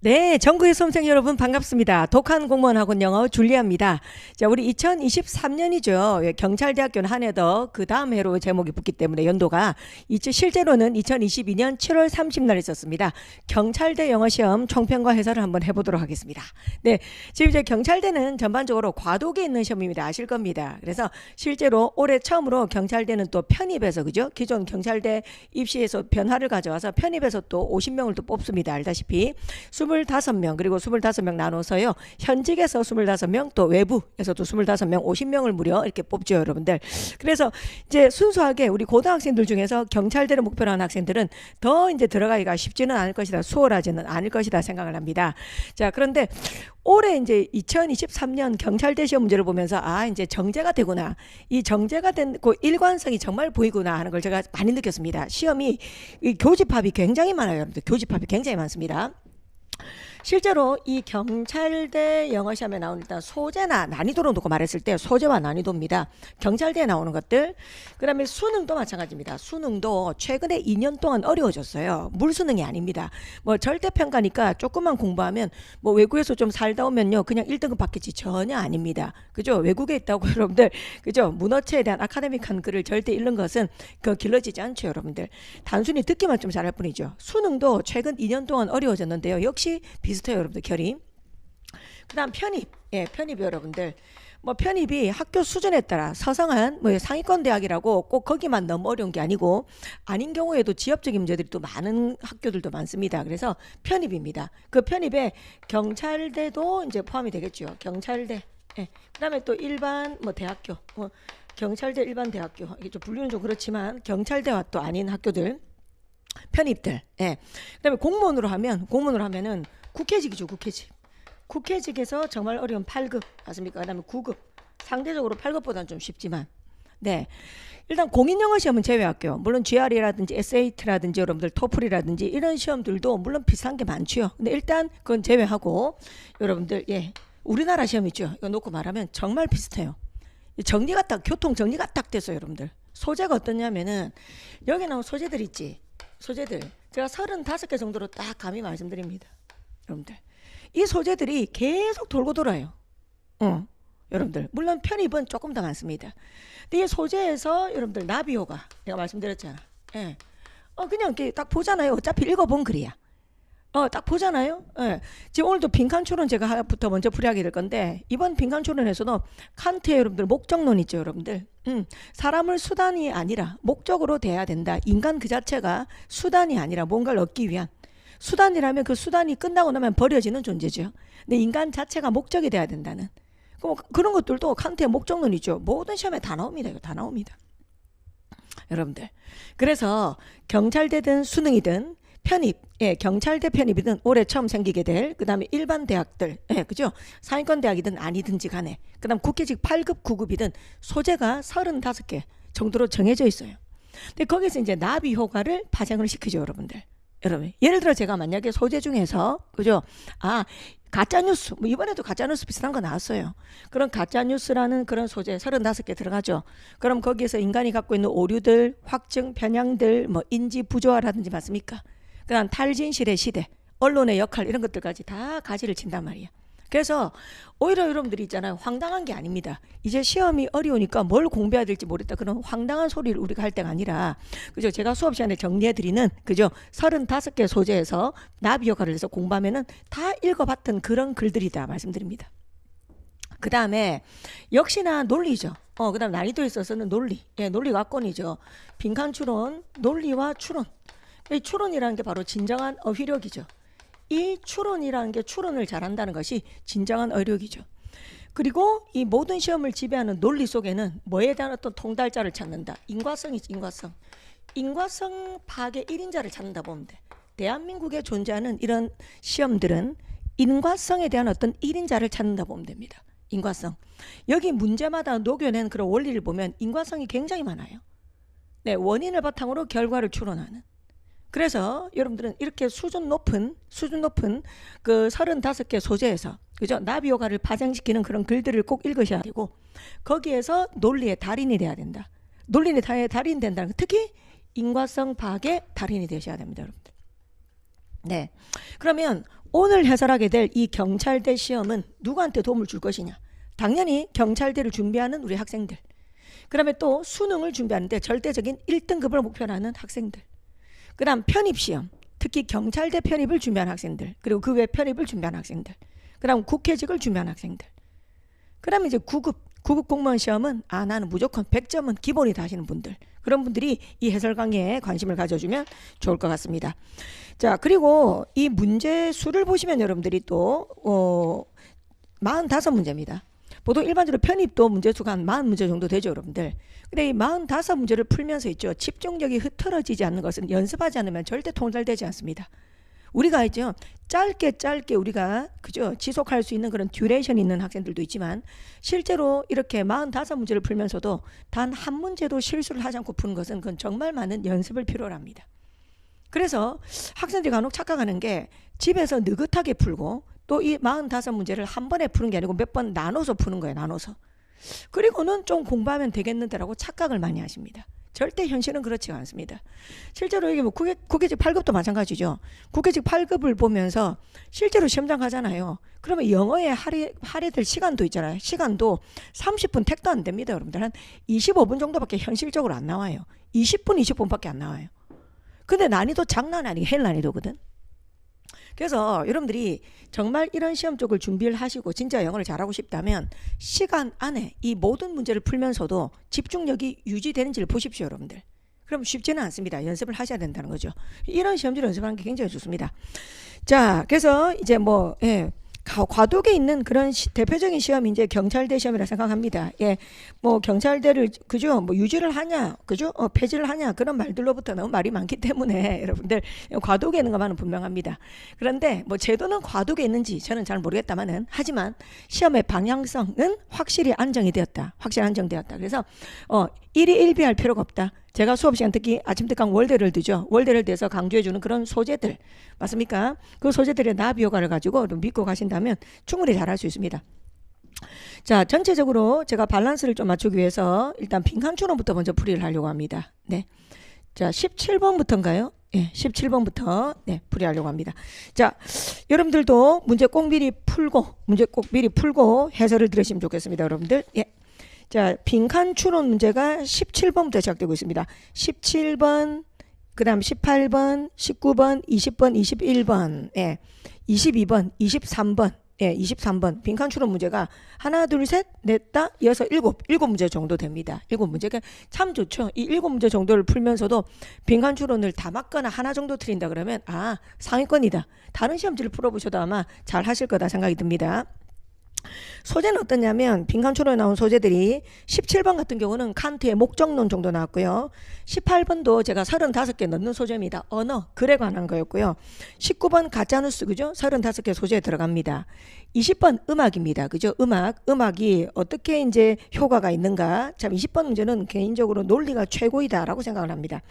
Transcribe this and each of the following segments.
네, 전국의 수험생 여러분 반갑습니다. 독한 공무원 학원 영어 줄리아입니다. 자, 우리 2023년이죠. 경찰대학교는 한 해 더 그 다음 해로 제목이 붙기 때문에 연도가 실제로는 2022년 7월 30날 있었습니다. 경찰대 영어 시험 총평과 해설을 한번 해보도록 하겠습니다. 네, 지금 이제 경찰대는 전반적으로 과도기에 있는 시험입니다. 아실 겁니다. 그래서 실제로 올해 처음으로 경찰대는 또 편입해서 그죠? 기존 경찰대 입시에서 변화를 가져와서 편입해서 또 50명을 또 뽑습니다. 알다시피 25명 그리고 25명 나눠서요. 현직에서 25명 또 외부에서도 25명 50명을 무려 이렇게 뽑죠, 여러분들. 그래서 이제 순수하게 우리 고등학생들 중에서 경찰대를 목표로 하는 학생들은 더 이제 들어가기가 쉽지는 않을 것이다. 수월하지는 않을 것이다 생각을 합니다. 자, 그런데 올해 이제 2023년 경찰대 시험 문제를 보면서 이제 정제가 되구나. 이 정제가 된 그 일관성이 정말 보이구나 하는 걸 제가 많이 느꼈습니다. 시험이 이 교집합이 굉장히 많아요, 여러분들. 교집합이 굉장히 많습니다. 실제로 이 경찰대 영어 시험에 나오는 일단 소재나 난이도로 놓고 말했을 때 소재와 난이도입니다. 경찰대에 나오는 것들. 그다음에 수능도 마찬가지입니다. 수능도 최근에 2년 동안 어려워졌어요. 물수능이 아닙니다. 뭐 절대평가니까 조금만 공부하면 뭐 외국에서 좀 살다 오면요 그냥 1등급 받겠지 전혀 아닙니다. 그죠? 외국에 있다고 여러분들 그죠? 문어체에 대한 아카데믹한 글을 절대 읽는 것은 길러지지 않죠, 여러분들. 단순히 듣기만 좀 잘할 뿐이죠. 수능도 최근 2년 동안 어려워졌는데요. 역시 비슷해요, 여러분들. 결이. 그다음 편입. 편입 여러분들. 뭐 편입이 학교 수준에 따라 서성한 뭐 상위권 대학이라고 꼭 거기만 너무 어려운 게 아니고 아닌 경우에도 지역적인 문제들이 또 많은 학교들도 많습니다. 그래서 편입입니다. 그 편입에 경찰대도 이제 포함이 되겠죠. 경찰대. 그다음에 또 일반 뭐 대학교. 경찰대 일반 대학교. 이게 좀 분류는 좀 그렇지만 경찰대와 또 아닌 학교들. 편입들. 그다음에 공무원으로 하면은 국회직이죠, 국회직. 국회직에서 정말 어려운 8급 맞습니까? 그다음에 9급. 상대적으로 8급보다는 좀 쉽지만. 네. 일단 공인영어 시험은 제외할게요. 물론 GRE라든지 SAT라든지 여러분들 토플이라든지 이런 시험들도 물론 비슷한 게 많죠. 근데 일단 그건 제외하고 여러분들 우리나라 시험 있죠. 이거 놓고 말하면 정말 비슷해요. 정리가 딱 교통 정리가 딱 됐어요, 여러분들. 소재가 어떠냐면은 여기 나온 소재들 있지. 소재들 제가 35개 정도로 딱 감히 말씀드립니다. 여러분들 이 소재들이 계속 돌고 돌아요. 여러분들 물론 편입은 조금 더 많습니다. 근데 이 소재에서 여러분들 나비효과 내가 말씀드렸잖아. 그냥 이렇게 딱 보잖아요. 어차피 읽어본 글이야. 딱 보잖아요. 지금 오늘도 빈칸 추론 제가 부터 먼저 풀이하게 될 건데 이번 빈칸 추론에서도 칸트의 여러분들 목적론 있죠, 여러분들. 사람을 수단이 아니라 목적으로 대해야 된다. 인간 그 자체가 수단이 아니라 뭔가를 얻기 위한 수단이라면 그 수단이 끝나고 나면 버려지는 존재죠. 근데 인간 자체가 목적이 돼야 된다는 그런 것들도 칸트의 목적론이죠. 모든 시험에 다 나옵니다. 이거 다 나옵니다. 여러분들 그래서 경찰대든 수능이든 편입, 경찰대 편입이든 올해 처음 생기게 될, 그 다음에 일반 대학들, 그죠? 상위권 대학이든 아니든지 간에, 그 다음 국회직 8급, 9급이든 소재가 35개 정도로 정해져 있어요. 근데 거기서 이제 나비 효과를 발생을 시키죠, 여러분들. 여러분, 예를 들어 제가 만약에 소재 중에서, 그죠? 가짜뉴스, 뭐 이번에도 가짜뉴스 비슷한 거 나왔어요. 그런 가짜뉴스라는 그런 소재 35개 들어가죠. 그럼 거기에서 인간이 갖고 있는 오류들, 확증, 편향들, 뭐 인지 부조화라든지 맞습니까? 그다음 탈진실의 시대, 언론의 역할 이런 것들까지 다 가지를 친단 말이야. 그래서 오히려 여러분들이 있잖아요. 황당한 게 아닙니다. 이제 시험이 어려우니까 뭘 공부해야 될지 모르겠다. 그런 황당한 소리를 우리가 할 때가 아니라 그죠? 제가 수업 시간에 정리해드리는 그죠? 35개 소재에서 나비 역할을 해서 공부하면은 다 읽어봤던 그런 글들이다 말씀드립니다. 그 다음에 역시나 논리죠. 그 다음 난이도에 있어서는 논리, 논리과권이죠. 빈칸 추론, 논리와 추론. 이 추론이라는 게 바로 진정한 어휘력이죠. 이 추론이라는 게 추론을 잘한다는 것이 진정한 어휘력이죠. 그리고 이 모든 시험을 지배하는 논리 속에는 뭐에 대한 어떤 통달자를 찾는다. 인과성이지, 인과성. 인과성 파악의 1인자를 찾는다 보면 돼. 대한민국에 존재하는 이런 시험들은 인과성에 대한 어떤 1인자를 찾는다 보면 됩니다. 인과성. 여기 문제마다 녹여낸 그런 원리를 보면 인과성이 굉장히 많아요. 원인을 바탕으로 결과를 추론하는. 그래서 여러분들은 이렇게 수준 높은 그 35개 소재에서 그죠? 나비 효과를 발생시키는 그런 글들을 꼭 읽으셔야 되고 거기에서 논리의 달인이 돼야 된다. 논리의 달인이 된다는 거, 특히 인과성 파악의 달인이 되셔야 됩니다, 여러분들. 네. 그러면 오늘 해설하게 될 이 경찰대 시험은 누구한테 도움을 줄 것이냐? 당연히 경찰대를 준비하는 우리 학생들. 그다음에 또 수능을 준비하는데 절대적인 1등급을 목표로 하는 학생들. 그다음 편입시험, 특히 경찰대 편입을 준비하는 학생들, 그리고 그 외 편입을 준비하는 학생들, 그다음 국회직을 준비하는 학생들. 그다음에 이제 구급 공무원 시험은 나는 무조건 100점은 기본이다 하시는 분들, 그런 분들이 이 해설 강의에 관심을 가져주면 좋을 것 같습니다. 자, 그리고 이 문제 수를 보시면 여러분들이 또 45문제입니다. 보통 일반적으로 편입도 문제수가 한 40문제 정도 되죠, 여러분들. 근데 이 45문제를 풀면서 있죠, 집중력이 흐트러지지 않는 것은 연습하지 않으면 절대 통달되지 않습니다. 우리가 있죠, 짧게 우리가 그죠, 지속할 수 있는 그런 듀레이션 있는 학생들도 있지만, 실제로 이렇게 45문제를 풀면서도 단 한 문제도 실수를 하지 않고 푸는 것은 그건 정말 많은 연습을 필요로 합니다. 그래서 학생들이 간혹 착각하는 게, 집에서 느긋하게 풀고 또 이 45문제를 한 번에 푸는 게 아니고 몇 번 나눠서 푸는 거예요, 나눠서. 그리고는 좀 공부하면 되겠는데라고 착각을 많이 하십니다. 절대 현실은 그렇지가 않습니다. 실제로 이게 뭐 국회직 8급도 마찬가지죠. 국회직 8급을 보면서 실제로 시험장 가잖아요. 그러면 영어에 할애될 시간도 있잖아요. 시간도 30분 택도 안 됩니다, 여러분들. 한 25분 정도밖에 현실적으로 안 나와요. 20분밖에 안 나와요. 근데 난이도 장난 아니게 헬 난이도거든. 그래서 여러분들이 정말 이런 시험 쪽을 준비를 하시고 진짜 영어를 잘하고 싶다면 시간 안에 이 모든 문제를 풀면서도 집중력이 유지되는지를 보십시오, 여러분들. 그럼 쉽지는 않습니다. 연습을 하셔야 된다는 거죠. 이런 시험지를 연습하는 게 굉장히 좋습니다. 자, 그래서 이제 과도기에 있는 그런 대표적인 시험이 이제 경찰대 시험이라 생각합니다. 예, 뭐 경찰대를 그죠, 뭐 유지를 하냐, 그죠, 폐지를 하냐, 그런 말들로부터 너무 말이 많기 때문에 여러분들 과도기에 있는 것만은 분명합니다. 그런데 뭐 제도는 과도기에 있는지 저는 잘 모르겠다마는, 하지만 시험의 방향성은 확실히 안정되었다. 그래서 일희일비할 필요가 없다. 제가 수업 시간 특히 아침 특강 월대를 두죠. 월대를 대서 강조해주는 그런 소재들, 맞습니까? 그 소재들의 나비 효과를 가지고 믿고 가신다면 충분히 잘할 수 있습니다. 자, 전체적으로 제가 밸런스를 좀 맞추기 위해서 일단 빈칸 추론부터 먼저 풀이를 하려고 합니다. 네. 자, 17번부터인가요? 예, 17번부터 풀이하려고 합니다. 자, 여러분들도 문제 꼭 미리 풀고 해설을 들으시면 좋겠습니다, 여러분들. 예. 자, 빈칸 추론 문제가 17번부터 시작되고 있습니다. 17번, 그 다음 18번, 19번, 20번, 21번, 22번, 23번, 23번. 빈칸 추론 문제가 하나, 둘, 셋, 넷, 다, 여섯, 일곱 문제 정도 됩니다. 7문제가 참 좋죠. 이 7문제 정도를 풀면서도 빈칸 추론을 다 맞거나 하나 정도 틀린다 그러면 상위권이다. 다른 시험지를 풀어보셔도 아마 잘 하실 거다 생각이 듭니다. 소재는 어떠냐면 빈칸 추론에 나온 소재들이 17번 같은 경우는 칸트의 목적론 정도 나왔고요. 18번도 제가 35개 넣는 소재입니다. 언어, 글에 관한 거였고요. 19번 가짜뉴스, 그죠? 35개 소재에 들어갑니다. 20번 음악입니다. 그죠? 음악이 어떻게 이제 효과가 있는가. 참 20번 문제는 개인적으로 논리가 최고이다라고 생각을 합니다.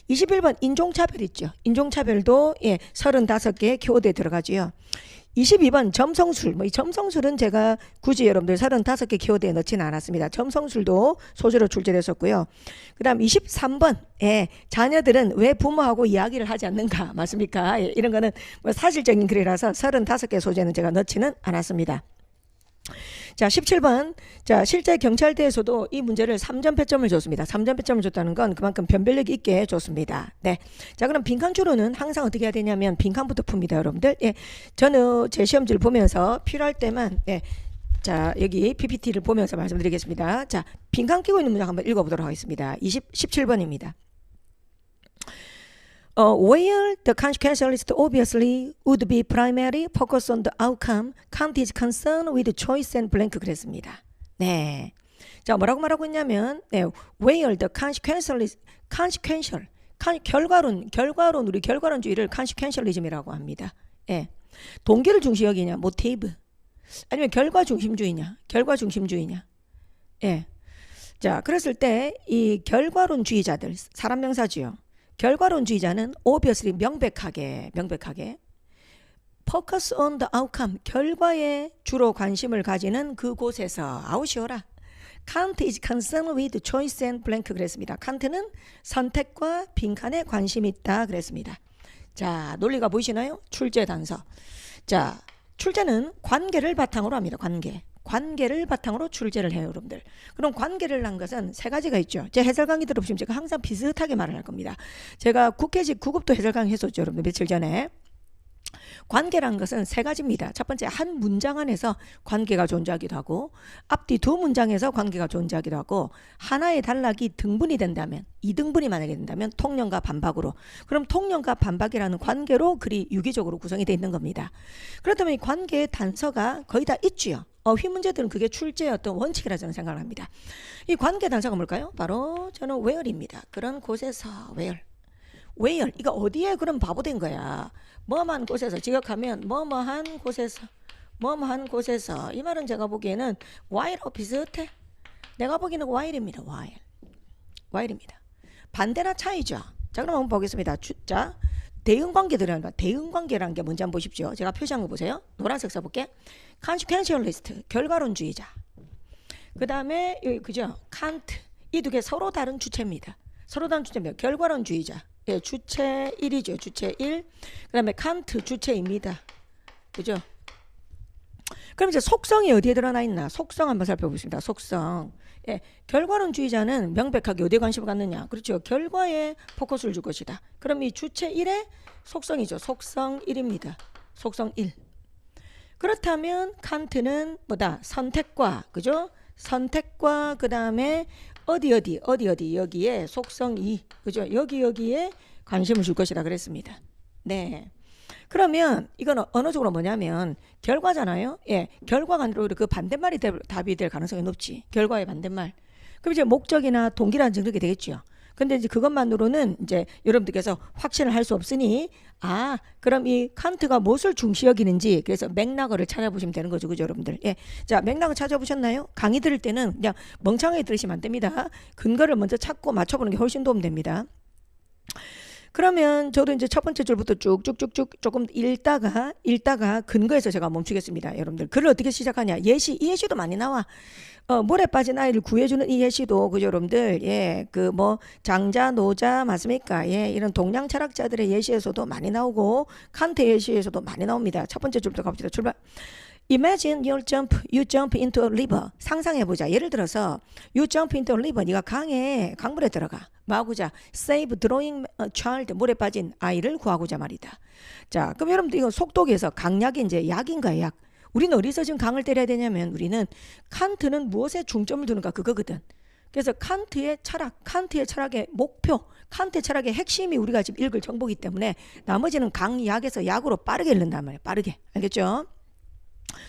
21번 인종차별 있죠. 인종차별도 35개 키워드에 들어가지요. 22번 점성술, 이 점성술은 제가 굳이 여러분들 35개 키워드에 넣지는 않았습니다. 점성술도 소재로 출제됐었고요. 그 다음 23번, 자녀들은 왜 부모하고 이야기를 하지 않는가, 맞습니까? 이런 거는 사실적인 글이라서 35개 소재는 제가 넣지는 않았습니다. 자, 17번. 자, 실제 경찰대에서도 이 문제를 3점 패점을 줬습니다. 3점 패점을 줬다는 건 그만큼 변별력 있게 줬습니다. 네. 자, 그럼 빈칸 추론은 항상 어떻게 해야 되냐면 빈칸부터 풉니다, 여러분들. 저는 제 시험지를 보면서 필요할 때만 자, 여기 PPT를 보면서 말씀드리겠습니다. 자, 빈칸 끼고 있는 문장 한번 읽어보도록 하겠습니다. 17번입니다. Where the consequentialist obviously would be primarily focused on the outcome, Kant is concerned with choice and blank 그랬습니다. 네. 자, 뭐라고 말하고 있냐면, where the consequential, 우리 결과론주의를 consequentialism이라고 합니다. 동기를 중시 여기냐, motive, 아니면 결과 중심주의냐. 자, 그랬을 때 이 결과론주의자들, 사람 명사지요. 결과론주의자는 obviously 명백하게 focus on the outcome, 결과에 주로 관심을 가지는 그곳에서 아우시오라. Kant is concerned with choice and blank 그랬습니다. 칸트는 선택과 빈칸에 관심이 있다 그랬습니다. 자, 논리가 보이시나요? 출제 단서. 자, 출제는 관계를 바탕으로 합니다. 관계를 바탕으로 출제를 해요, 여러분들. 그럼 관계를 한 것은 세 가지가 있죠. 제 해설 강의 들어보시면 제가 항상 비슷하게 말을 할 겁니다. 제가 국회직 9급도 해설 강의 했었죠, 여러분들. 며칠 전에. 관계란 것은 세 가지입니다. 첫 번째, 한 문장 안에서 관계가 존재하기도 하고, 앞뒤 두 문장에서 관계가 존재하기도 하고, 하나의 단락이 등분이 된다면, 이등분이 만약에 된다면 통령과 반박으로, 그럼 통령과 반박이라는 관계로 글이 유기적으로 구성이 되어 있는 겁니다. 그렇다면 이 관계의 단서가 거의 다 있지요. 어휘 문제들은 그게 출제의 어떤 원칙이라 저는 생각을 합니다. 이 관계 단서가 뭘까요? 바로 저는 where입니다. 그런 곳에서 where. 이거 어디에 그럼 바보된 거야. 뭐뭐한 곳에서 지각하면 뭐뭐한 곳에서 이 말은 제가 보기에는 while하고 비슷해. 내가 보기에는 while입니다. while입니다. 반대나 차이죠. 자, 그럼 한번 보겠습니다. 자, 대응관계라는 게 뭔지 한번 보십시오. 제가 표시한 거 보세요. 노란색 써볼게. consequentialist, 결과론주의자. 그 다음에 그죠? Kant, 이 두 개 서로 다른 주체입니다. 결과론주의자. 예, 주체 1이죠. 주체 1. 그 다음에 칸트 주체입니다. 그죠? 그럼 이제 속성이 어디에 드러나 있나? 속성 한번 살펴보겠습니다. 속성. 예, 결과론주의자는 명백하게 어디에 관심을 갖느냐? 그렇죠. 결과에 포커스를 줄 것이다. 그럼 이 주체 1의 속성이죠. 속성 1입니다. 속성 1. 그렇다면 칸트는 뭐다? 선택과, 그죠? 선택과 그 다음에 어디 여기에 속성 2, 그죠? 여기에 관심을 줄 것이라 그랬습니다. 네. 그러면 이건 어느 쪽으로 뭐냐면 결과잖아요. 예, 결과가 아니라 그 반대말이 답이 될 가능성이 높지. 결과의 반대말. 그럼 이제 목적이나 동기라는 증득이 되겠죠. 근데 이제 그것만으로는 이제 여러분들께서 확신을 할 수 없으니, 그럼 이 칸트가 무엇을 중시 여기는지, 그래서 맥락을 찾아보시면 되는 거죠. 그죠, 여러분들? 예. 자, 맥락을 찾아보셨나요? 강의 들을 때는 그냥 멍청하게 들으시면 안 됩니다. 근거를 먼저 찾고 맞춰보는 게 훨씬 도움됩니다. 그러면 저도 이제 첫 번째 줄부터 쭉쭉쭉쭉 조금 읽다가 근거에서 제가 멈추겠습니다. 여러분들. 글을 어떻게 시작하냐? 이 예시도 많이 나와. 물에 빠진 아이를 구해주는 이 예시도, 그죠, 여러분들? 예, 그 뭐 장자, 노자 맞습니까? 예, 이런 동양 철학자들의 예시에서도 많이 나오고 칸트 예시에서도 많이 나옵니다. 첫 번째 줄부터 갑시다. 출발. Imagine you jump into a river. 상상해보자. 예를 들어서 you jump into a river. 네가 강물에 들어가. 뭐하고자? Save drowning child. 물에 빠진 아이를 구하고자 말이다. 자, 그럼 여러분들 이거 속독에서 강약이 이제 약인가요? 약. 우리는 어디서 지금 강을 때려야 되냐면 우리는 칸트는 무엇에 중점을 두는가 그거거든. 그래서 칸트의 철학의 목표, 칸트의 철학의 핵심이 우리가 지금 읽을 정보이기 때문에 나머지는 강약에서 약으로 빠르게 읽는단 말이에요. 빠르게. 알겠죠?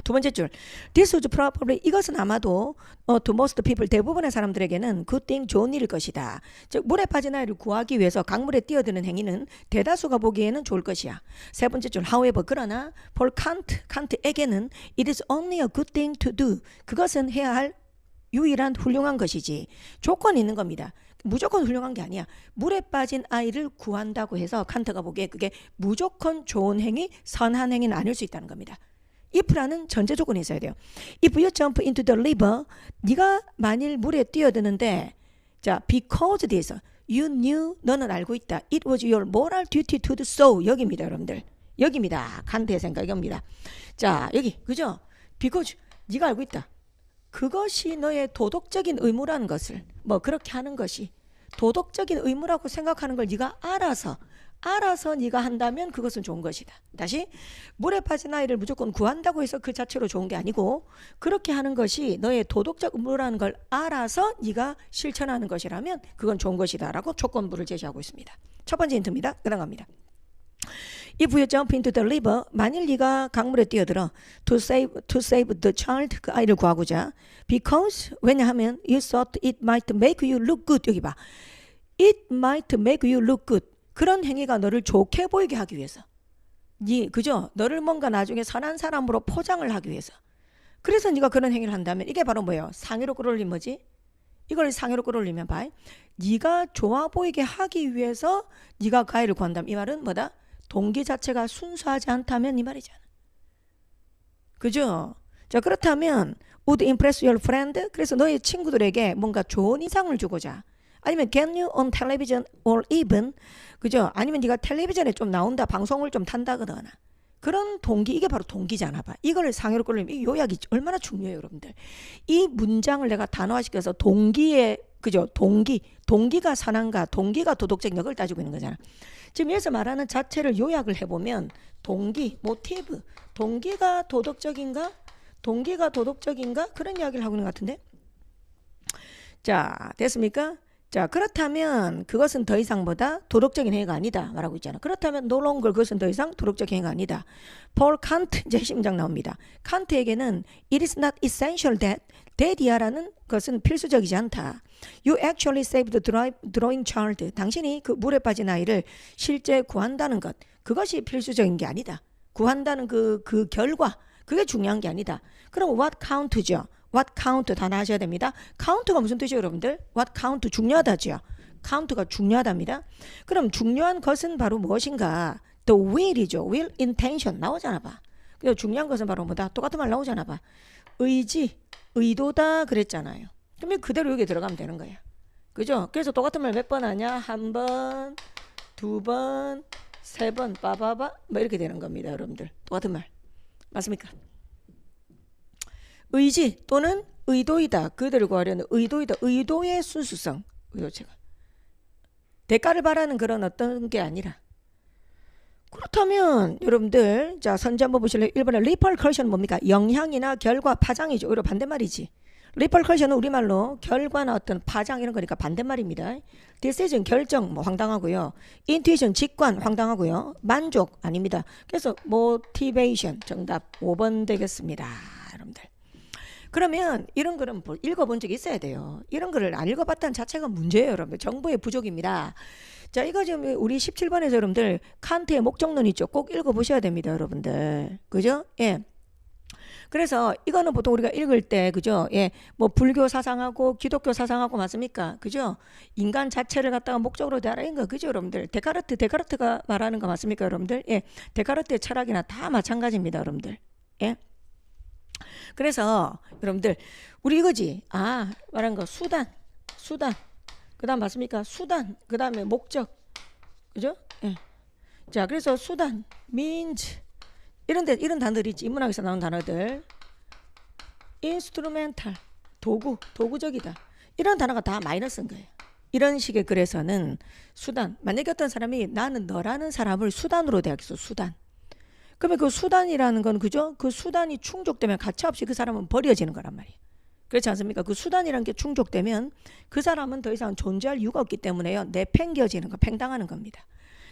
두 번째 줄. This was probably, 이것은 아마도 to most people, 대부분의 사람들에게는 good thing, 좋은 일일 것이다. 즉 물에 빠진 아이를 구하기 위해서 강물에 뛰어드는 행위는 대다수가 보기에는 좋을 것이야. 세 번째 줄. However, 그러나 for 칸트에게는 it is only a good thing to do. 그것은 해야 할 유일한 훌륭한 것이지. 조건이 있는 겁니다. 무조건 훌륭한 게 아니야. 물에 빠진 아이를 구한다고 해서 칸트가 보기에 그게 무조건 좋은 행위, 선한 행위는 아닐 수 있다는 겁니다. if라는 전제 조건이 있어야 돼요. If you jump into the river, 네가 만일 물에 뛰어드는데, 자, because 돼서 you knew, 너는 알고 있다. It was your moral duty to do so. 여기입니다, 여러분들. 여기입니다. 칸트의 생각 이겁니다. 자, 여기 그죠? because 네가 알고 있다. 그것이 너의 도덕적인 의무라는 것을, 뭐 그렇게 하는 것이 도덕적인 의무라고 생각하는 걸 네가 알아서 네가 한다면 그것은 좋은 것이다. 다시, 물에 빠진 아이를 무조건 구한다고 해서 그 자체로 좋은 게 아니고 그렇게 하는 것이 너의 도덕적 의무라는 걸 알아서 네가 실천하는 것이라면 그건 좋은 것이다 라고 조건부를 제시하고 있습니다. 첫 번째 힌트입니다. 그다음 갑니다. If you jump into the river, 만일 네가 강물에 뛰어들어 to save the child, 그 아이를 구하고자, because, 왜냐하면 you thought it might make you look good. 여기 봐. It might make you look good. 그런 행위가 너를 좋게 보이게 하기 위해서. 그죠? 너를 뭔가 나중에 선한 사람으로 포장을 하기 위해서. 그래서 네가 그런 행위를 한다면 이게 바로 뭐예요? 상해로 끌어올린 뭐지? 이걸 상해로 끌어올리면 봐. 네가 좋아 보이게 하기 위해서 네가 그 아이를 구한다면 이 말은 뭐다? 동기 자체가 순수하지 않다면 이 말이잖아. 그죠? 자, 그렇다면 would impress your friend? 그래서 너의 친구들에게 뭔가 좋은 인상을 주고자. 아니면 get you on television or even, 그죠? 아니면 네가 텔레비전에 좀 나온다, 방송을 좀 탄다거나 그런 동기, 이게 바로 동기잖아. 봐. 이걸 상해로 끌려면 이 요약이 얼마나 중요해요, 여러분들. 이 문장을 내가 단어화시켜서 동기의, 그죠? 동기가 선한가, 동기가 도덕적 역을 따지고 있는 거잖아. 지금 여기서 말하는 자체를 요약을 해보면 동기, 모티브, 동기가 도덕적인가? 동기가 도덕적인가? 그런 이야기를 하고 있는 것 같은데. 자, 됐습니까? 자, 그렇다면 그것은 더 이상 뭐다? 도덕적인 행위가 아니다 말하고 있잖아. 그렇다면 no longer 그것은 더 이상 도덕적 행위가 아니다. 폴 칸트 이제 심장 나옵니다. 칸트에게는 it is not essential that이야라는 것은 필수적이지 않다. You actually saved the drowning child. 당신이 그 물에 빠진 아이를 실제 구한다는 것, 그것이 필수적인 게 아니다. 구한다는 그 결과, 그게 중요한 게 아니다. 그럼 what count죠? what count 단어 하셔야 됩니다. count가 무슨 뜻이에요, 여러분들? what count 중요하다죠. count가 중요하답니다. 그럼 중요한 것은 바로 무엇인가? the will이죠. will, intention 나오잖아 봐. 그래서 중요한 것은 바로 뭐다? 똑같은 말 나오잖아 봐. 의지, 의도다 그랬잖아요. 그러면 그대로 여기 들어가면 되는 거야. 그죠? 그래서 똑같은 말 몇 번 하냐? 한 번, 두 번, 세 번, 빠바바 뭐 이렇게 되는 겁니다, 여러분들. 똑같은 말. 맞습니까? 의지 또는 의도이다. 그대로 구하려는 의도이다. 의도의 순수성. 의도체가. 대가를 바라는 그런 어떤 게 아니라. 그렇다면 여러분들 자 선지 한번 보실래요? 1번에 리퍼컬션은 뭡니까? 영향이나 결과, 파장이죠. 오히려 반대말이지. 리퍼컬션은 우리말로 결과나 어떤 파장 이런 거니까 반대말입니다. 디시전 결정 뭐 황당하고요. 인투이션 직관 황당하고요. 만족 아닙니다. 그래서 모티베이션 정답 5번 되겠습니다. 여러분들. 그러면 이런 거는 읽어본 적이 있어야 돼요. 이런 거를 안 읽어봤다는 자체가 문제예요, 여러분들. 정보의 부족입니다. 자, 이거 지금 우리 17번에서 여러분들 칸트의 목적론 있죠. 꼭 읽어보셔야 됩니다, 여러분들. 그죠? 예. 그래서 이거는 보통 우리가 읽을 때, 그죠? 예. 뭐 불교 사상하고 기독교 사상하고 맞습니까? 그죠? 인간 자체를 갖다가 목적으로 대하라는 거, 그죠, 여러분들? 데카르트가 말하는 거 맞습니까, 여러분들? 예. 데카르트의 철학이나 다 마찬가지입니다, 여러분들. 예. 그래서 여러분들 우리 이거지. 아, 말한 거 수단. 그다음 맞습니까? 수단. 그다음에 목적. 그죠? 예. 자, 그래서 수단, means 이런 단어들이 있지. 인문학에서 나온 단어들. instrumental 도구적이다. 이런 단어가 다 마이너스인 거예요. 이런 식의 글에서는 수단. 만약에 어떤 사람이 나는 너라는 사람을 수단으로 대하겠어. 수단. 그러면 그 수단이라는 건 그죠? 그 수단이 충족되면 가차없이 그 사람은 버려지는 거란 말이에요. 그렇지 않습니까? 그 수단이라는 게 충족되면 그 사람은 더 이상 존재할 이유가 없기 때문에요. 내팽겨지는 거, 팽당하는 겁니다.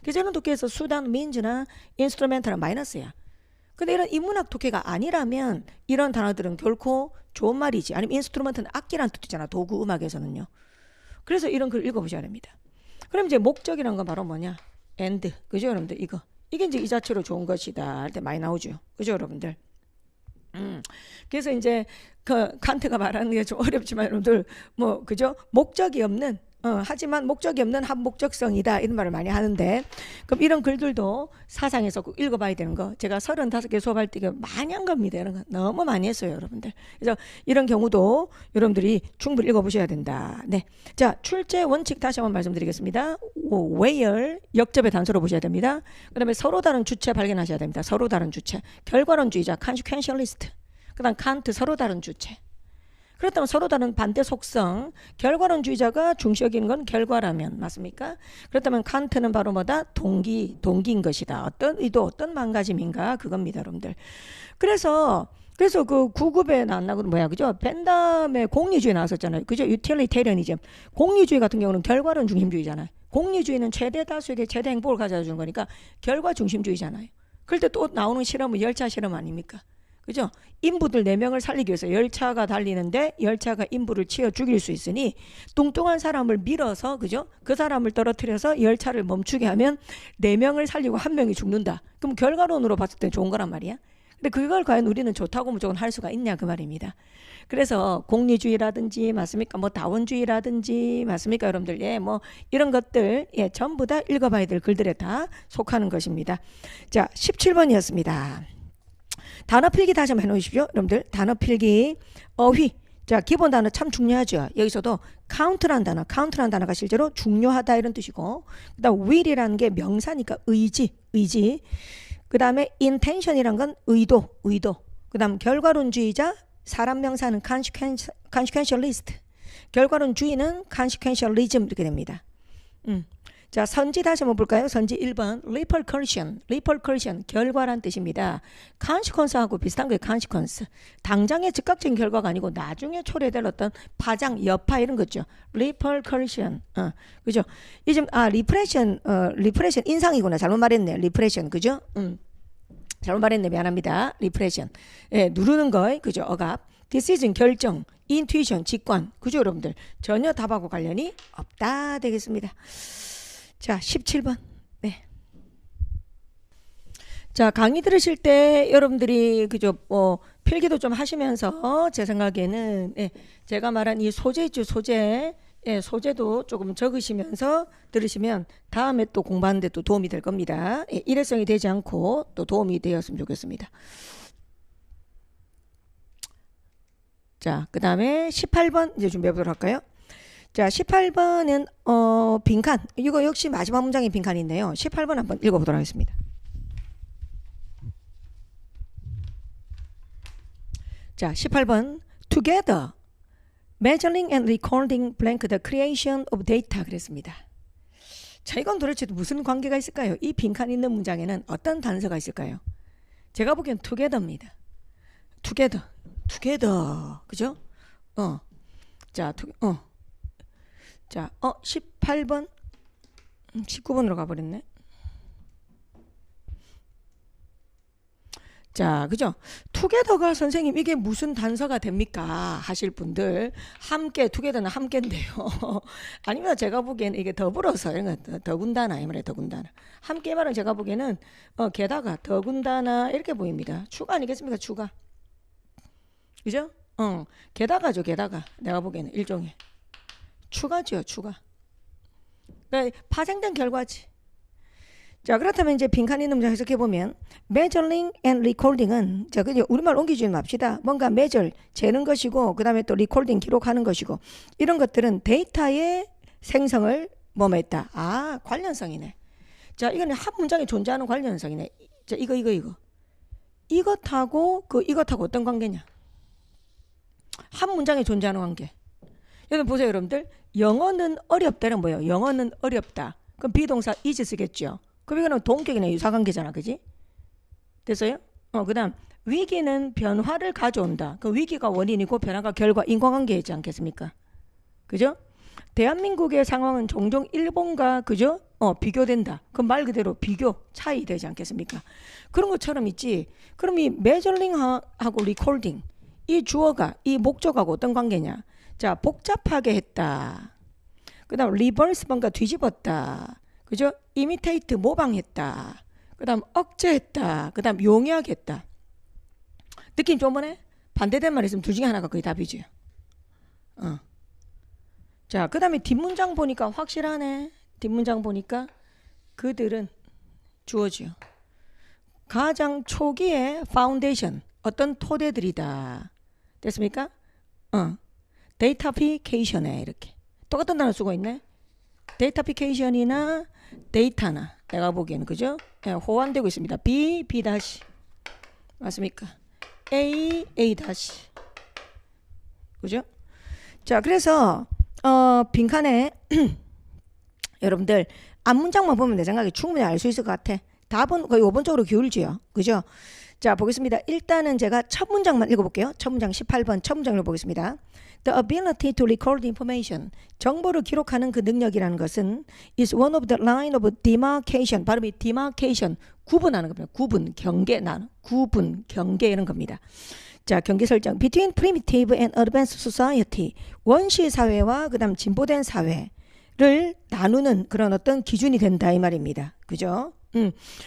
그래서 이런 독해에서 수단, means나 instrumental은 마이너스야. 근데 이런 인문학 독해가 아니라면 이런 단어들은 결코 좋은 말이지. 아니면 instrument는 악기란 뜻이잖아. 도구 음악에서는요. 그래서 이런 글 읽어보셔야 됩니다. 그럼 이제 목적이란 건 바로 뭐냐? end. 그죠, 여러분들? 이게 이제 이 자체로 좋은 것이다 할 때 많이 나오죠. 그죠, 여러분들? 그래서 이제 그 칸트가 말하는 게 좀 어렵지만 여러분들 뭐 그죠? 목적이 없는 하지만 목적이 없는 한목적성이다 이런 말을 많이 하는데 그럼 이런 글들도 사상에서 꼭 읽어봐야 되는 거 제가 35개 수업할 때 많이 한 겁니다. 이런 거 너무 많이 했어요, 여러분들. 그래서 이런 경우도 여러분들이 충분히 읽어보셔야 된다. 네, 자 출제 원칙 다시 한번 말씀드리겠습니다. where 역접의 단서로 보셔야 됩니다. 그 다음에 서로 다른 주체 발견하셔야 됩니다. 서로 다른 주체. 결과론주의자 consequentialist. 그 다음 칸트 서로 다른 주체. 그렇다면 서로 다른 반대 속성, 결과론주의자가 중시 여기는 건 결과라면 맞습니까? 그렇다면 칸트는 바로 뭐다? 동기인 것이다. 어떤 의도, 어떤 마음가짐인가 그겁니다, 여러분들. 그래서 그 9급에 나왔나 뭐야, 그죠? 벤담의 공리주의 나왔었잖아요, 그죠? 유틸리테리언이즘. 공리주의 같은 경우는 결과론 중심주의잖아요. 공리주의는 최대 다수에게 최대 행복을 가져다 주는 거니까 결과 중심주의잖아요. 그럴 때 또 나오는 실험은 열차 실험 아닙니까? 그죠? 인부들 4명을 살리기 위해서 열차가 달리는데 열차가 인부를 치어 죽일 수 있으니 뚱뚱한 사람을 밀어서 그죠? 그 사람을 떨어뜨려서 열차를 멈추게 하면 4명을 살리고 1명이 죽는다. 그럼 결과론으로 봤을 때 좋은 거란 말이야. 근데 그걸 과연 우리는 좋다고 무조건 할 수가 있냐 그 말입니다. 그래서 공리주의라든지 맞습니까? 뭐 다원주의라든지 맞습니까, 여러분들? 예, 뭐 이런 것들 예, 전부 다 읽어봐야 될 글들에 다 속하는 것입니다. 자, 17번이었습니다. 단어 필기 다시 한번 해놓으십시오. 여러분들 단어 필기 어휘. 자, 기본 단어 참 중요하죠. 여기서도 count라는 단어가 실제로 중요하다 이런 뜻이고, 그다음 will이라는 게 명사니까 의지. 그 다음에 intention이란 건 의도. 그 다음 결과론주의자, 사람 명사는 consequentialist, 결과론주의는 consequentialism 이렇게 됩니다. 자, 선지 다시 한번 볼까요? 선지 1번 repercussion 결과란 뜻입니다. consequence하고 비슷한 거예요. consequence 당장의 즉각적인 결과가 아니고 나중에 초래될 어떤 파장, 여파 이런 거죠. repercussion 그죠? 이즘 repression 인상이구나. 잘못 말했네. repression 그죠? 잘못 말했네. 미안합니다. repression 예, 누르는 거 그죠? 억압. decision 결정, intuition 직관 그죠 여러분들? 전혀 답하고 관련이 없다 되겠습니다. 자, 17번. 네. 자, 강의 들으실 때 여러분들이 그죠? 필기도 좀 하시면서 제 생각에는 예, 제가 말한 이 소재 있죠, 소재. 예, 소재도 조금 적으시면서 들으시면 다음에 또 공부하는데 또 도움이 될 겁니다. 예, 일회성이 되지 않고 또 도움이 되었으면 좋겠습니다. 자, 그 다음에 18번 이제 준비해 보도록 할까요? 자, 18번은 빈칸. 이거 역시 마지막 문장의 빈칸인데요. 18번 한번 읽어보도록 하겠습니다. 자, 18번 Together, measuring and recording blank the creation of data 그랬습니다. 자, 이건 도대체 무슨 관계가 있을까요? 이 빈칸 있는 문장에는 어떤 단서가 있을까요? 제가 보기엔 together입니다. together. 그죠? 자, 18번 19번으로 가버렸네. 자, 그죠? 투게더가 선생님 이게 무슨 단서가 됩니까? 하실 분들 함께, 투게더는 함께인데요. 아니면 제가 보기에는 이게 더불어서 이런 거 더군다나 이 말이에요. 더군다나 함께 말은 제가 보기에는 게다가 더군다나 이렇게 보입니다. 추가 아니겠습니까? 추가 그죠? 게다가죠. 게다가 내가 보기에는 일종의 추가죠. 추가. 그러니까 파생된 결과지. 자, 그렇다면 이제 빈칸 있는 문장 해석해보면 measuring and recording은 자, 그냥 우리말 옮기지 맙시다. 뭔가 measure, 재는 것이고 그 다음에 또 recording, 기록하는 것이고 이런 것들은 데이터의 생성을 뭐뭐 했다. 관련성이네. 자, 이거는 한 문장에 존재하는 관련성이네. 자, 이거. 이것하고 이것하고 어떤 관계냐. 한 문장에 존재하는 관계. 여러분 보세요, 여러분들. 영어는 어렵다는 뭐예요? 영어는 어렵다. 그럼 비동사 is 쓰겠죠. 그럼 이거는 동격이나 유사관계잖아, 그지? 됐어요? 그 다음 위기는 변화를 가져온다. 그 위기가 원인이고 변화가 결과, 인과관계이지 않겠습니까? 그죠? 대한민국의 상황은 종종 일본과 그죠? 비교된다. 그럼 말 그대로 비교, 차이 되지 않겠습니까? 그런 것처럼 있지. 그럼 이 measuring하고 recording 이 주어가 이 목적하고 어떤 관계냐? 자, 복잡하게 했다. 그 다음 리버스 뭔가 뒤집었다. 그죠? imitate 모방했다. 그 다음 억제했다. 그 다음 용이하게 했다. 느낌 좀 오네? 반대된 말 있으면 둘 중에 하나가 거의 답이죠. 자, 그 다음에 뒷문장 보니까 확실하네. 뒷문장 보니까 그들은 주어지요. 가장 초기의 파운데이션 어떤 토대들이다. 됐습니까? 데이터피케이션에 이렇게 똑같은 단어 쓰고 있네. 데이터피케이션이나 데이터나 내가 보기에는 그죠? 예, 호환되고 있습니다. B 다시 맞습니까? A 다시 그죠? 자, 그래서 빈칸에 여러분들 앞문장만 보면 내 생각에 충분히 알 수 있을 것 같아. 답은 거의 5번 쪽으로 기울지요. 그죠? 자, 보겠습니다. 일단은 제가 첫 문장만 읽어볼게요. 첫 문장 18번 첫 문장을 보겠습니다. The ability to record information. 정보를 기록하는 그 능력이라는 것은 is one of the line of demarcation. 발음이 demarcation. 구분하는 겁니다. 구분, 경계, 구분, 경계 이런 겁니다. 자, 경계 설정. Between primitive and advanced society. 원시 사회와 그 다음 진보된 사회를 나누는 그런 어떤 기준이 된다 이 말입니다. 그죠?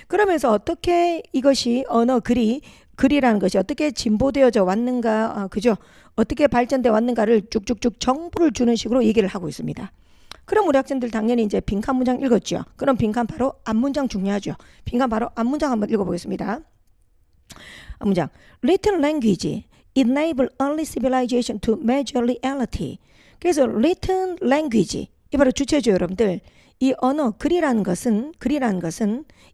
그러면서 어떻게 이것이 언어 글이라는 것이 어떻게 진보되어져 왔는가, 그죠? 어떻게 발전되어 왔는가를 쭉쭉쭉 정보를 주는 식으로 얘기를 하고 있습니다. 그럼 우리 학생들 당연히 이제 빈칸 문장 읽었죠. 그럼 빈칸 바로 앞문장 중요하죠. 빈칸 바로 앞문장 한번 읽어보겠습니다. 앞문장. Written language enable early civilization to measure reality. 그래서 written language 이 바로 주체죠, 여러분들. 이 언어 글이라는 것은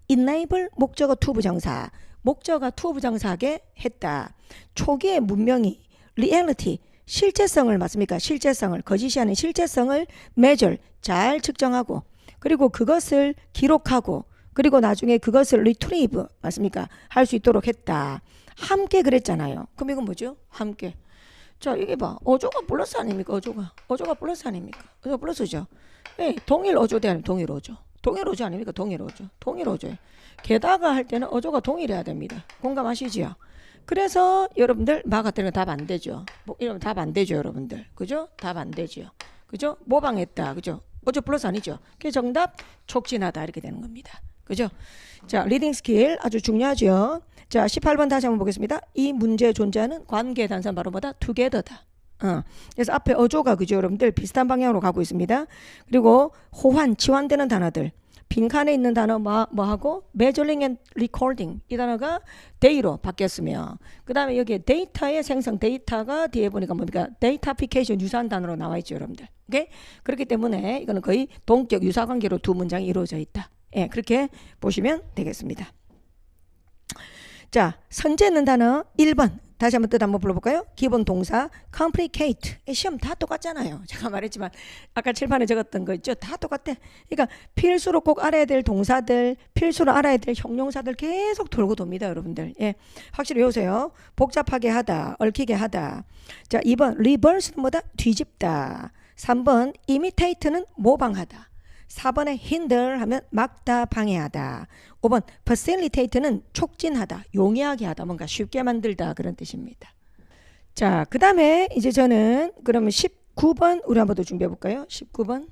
enable 목적어 to 부정사, 목적어 to 부정사하게 했다. 초기의 문명이 reality 실제성을 맞습니까? 실제성을 거짓이 아닌 실제성을 measure 잘 측정하고 그리고 그것을 기록하고 그리고 나중에 그것을 retrieve 맞습니까? 할 수 있도록 했다. 함께 그랬잖아요. 그럼 이건 뭐죠? 함께. 자, 이게 봐. 어조가 플러스 아닙니까? 어조가 플러스 아닙니까? 어조가 플러스죠. 예, 동일 어조대 아니면 동일 어조. 동일 어조 아닙니까? 동일 어조. 동일 어조예요. 게다가 할 때는 어조가 동일해야 됩니다. 공감하시지요? 그래서 여러분들 마 같은 거 답 안 되죠. 뭐 이러면 답 안 되죠, 여러분들. 그죠? 답 안 되죠. 그죠? 모방했다. 그죠? 어조 플러스 아니죠. 그게 정답 촉진하다 이렇게 되는 겁니다. 그죠? 자, 리딩 스킬 아주 중요하죠. 자, 18번 다시 한번 보겠습니다. 이 문제에 존재하는 관계 단서는 바로 뭐다? together다. 그래서 앞에 어조가 그죠, 여러분들 비슷한 방향으로 가고 있습니다. 그리고 호환, 치환되는 단어들. 빈칸에 있는 단어 뭐하고 measuring and recording 이 단어가 day로 바뀌었으며 그 다음에 여기에 데이터의 생성 데이터가 뒤에 보니까 뭡니까 데이터 애플리케이션 유사한 단어로 나와 있죠, 여러분들. 오케이? 그렇기 때문에 이거는 거의 동격 유사관계로 두 문장이 이루어져 있다. 예, 그렇게 보시면 되겠습니다. 자, 선제는 단어 1번 다시 한번 뜻 한번 불러볼까요? 기본 동사 complicate 시험 다 똑같잖아요. 제가 말했지만 아까 칠판에 적었던 거 있죠? 다 똑같아. 그러니까 필수로 꼭 알아야 될 동사들 필수로 알아야 될 형용사들 계속 돌고 돕니다, 여러분들. 예, 확실히 외우세요. 복잡하게 하다 얽히게 하다. 자, 2번 reverse는 뭐다? 뒤집다. 3번 imitate는 모방하다. 4번에 hinder 하면 막다 방해하다. 5번 facilitate는 촉진하다 용이하게 하다 뭔가 쉽게 만들다 그런 뜻입니다. 자, 그 다음에 이제 저는 그러면 19번 우리 한번 더 준비해 볼까요? 19번.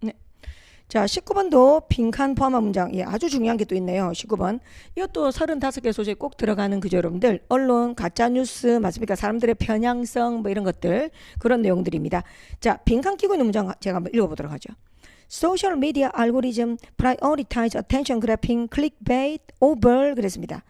네. 자, 19번도 빈칸 포함한 문장. 예, 아주 중요한 게 또 있네요. 19번. 이것도 35개 소재에 꼭 들어가는 그죠, 여러분들. 언론, 가짜뉴스, 맞습니까? 사람들의 편향성, 뭐 이런 것들. 그런 내용들입니다. 자, 빈칸 끼고 있는 문장 제가 한번 읽어보도록 하죠. Social media algorithm prioritize attention grabbing clickbait over 그랬습니다.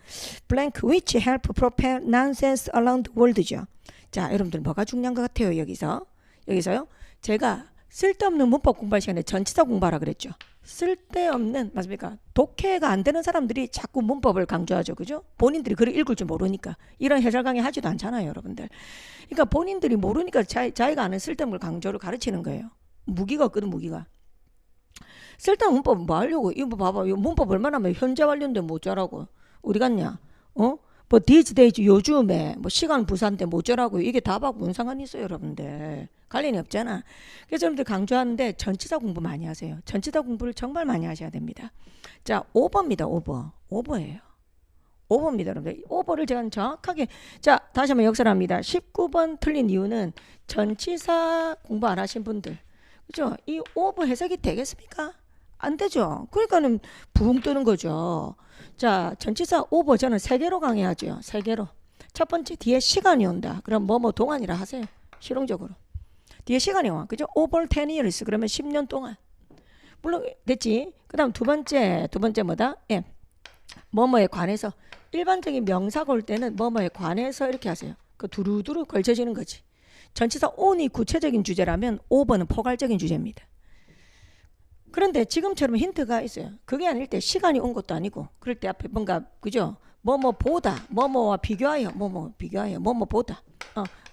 blank which help propel nonsense around the world죠. 자, 여러분들 뭐가 중요한 것 같아요, 여기서요? 제가 쓸데없는 문법 공부할 시간에 전치사 공부하라 그랬죠. 쓸데없는 맞습니까? 독해가 안 되는 사람들이 자꾸 문법을 강조하죠. 그죠? 본인들이 글을 읽을 줄 모르니까 이런 해설 강의 하지도 않잖아요, 여러분들. 그러니까 본인들이 모르니까 자기가 아는 쓸데없는 강조를 가르치는 거예요. 무기가 없거든, 무기가. 쓸데없는 문법은 뭐 하려고? 이거 봐봐. 이 문법 얼마나 하면 현재 완료인데 뭐 어쩌라고? 어디 갔냐? 뭐 these days 요즘에 뭐 시간 부사인데 뭐 어쩌라고? 이게 답하고 뭔 상관이 있어요, 여러분들. 관련이 없잖아. 그래서 여러분들 강조하는데 전치사 공부 많이 하세요. 전치사 공부를 정말 많이 하셔야 됩니다. 자, 5번입니다. 5번이에요. 5번입니다, 여러분들. 5번을 제가 정확하게 자, 다시 한번 역설합니다. 19번 틀린 이유는 전치사 공부 안 하신 분들. 그죠? 이 5번 해석이 되겠습니까? 안 되죠. 그러니까는 붕 뜨는 거죠. 자, 전치사 오버 저는 3개로 강의하죠. 3개로. 첫 번째 뒤에 시간이 온다. 그럼 뭐 동안이라 하세요. 실용적으로. 뒤에 시간이 와. 그죠? over 10 years. 그러면 10년 동안. 물론 됐지. 그 다음 두 번째 뭐다? 예. 뭐뭐에 관해서. 일반적인 명사가 올 때는 뭐뭐에 관해서 이렇게 하세요. 그 두루두루 걸쳐지는 거지. 전치사 on이 구체적인 주제라면 over는 포괄적인 주제입니다. 그런데 지금처럼 힌트가 있어요. 그게 아닐 때 시간이 온 것도 아니고 그럴 때 앞에 뭔가 그죠? 뭐뭐 보다, 뭐뭐와 비교하여, 뭐뭐 비교하여, 뭐뭐 보다,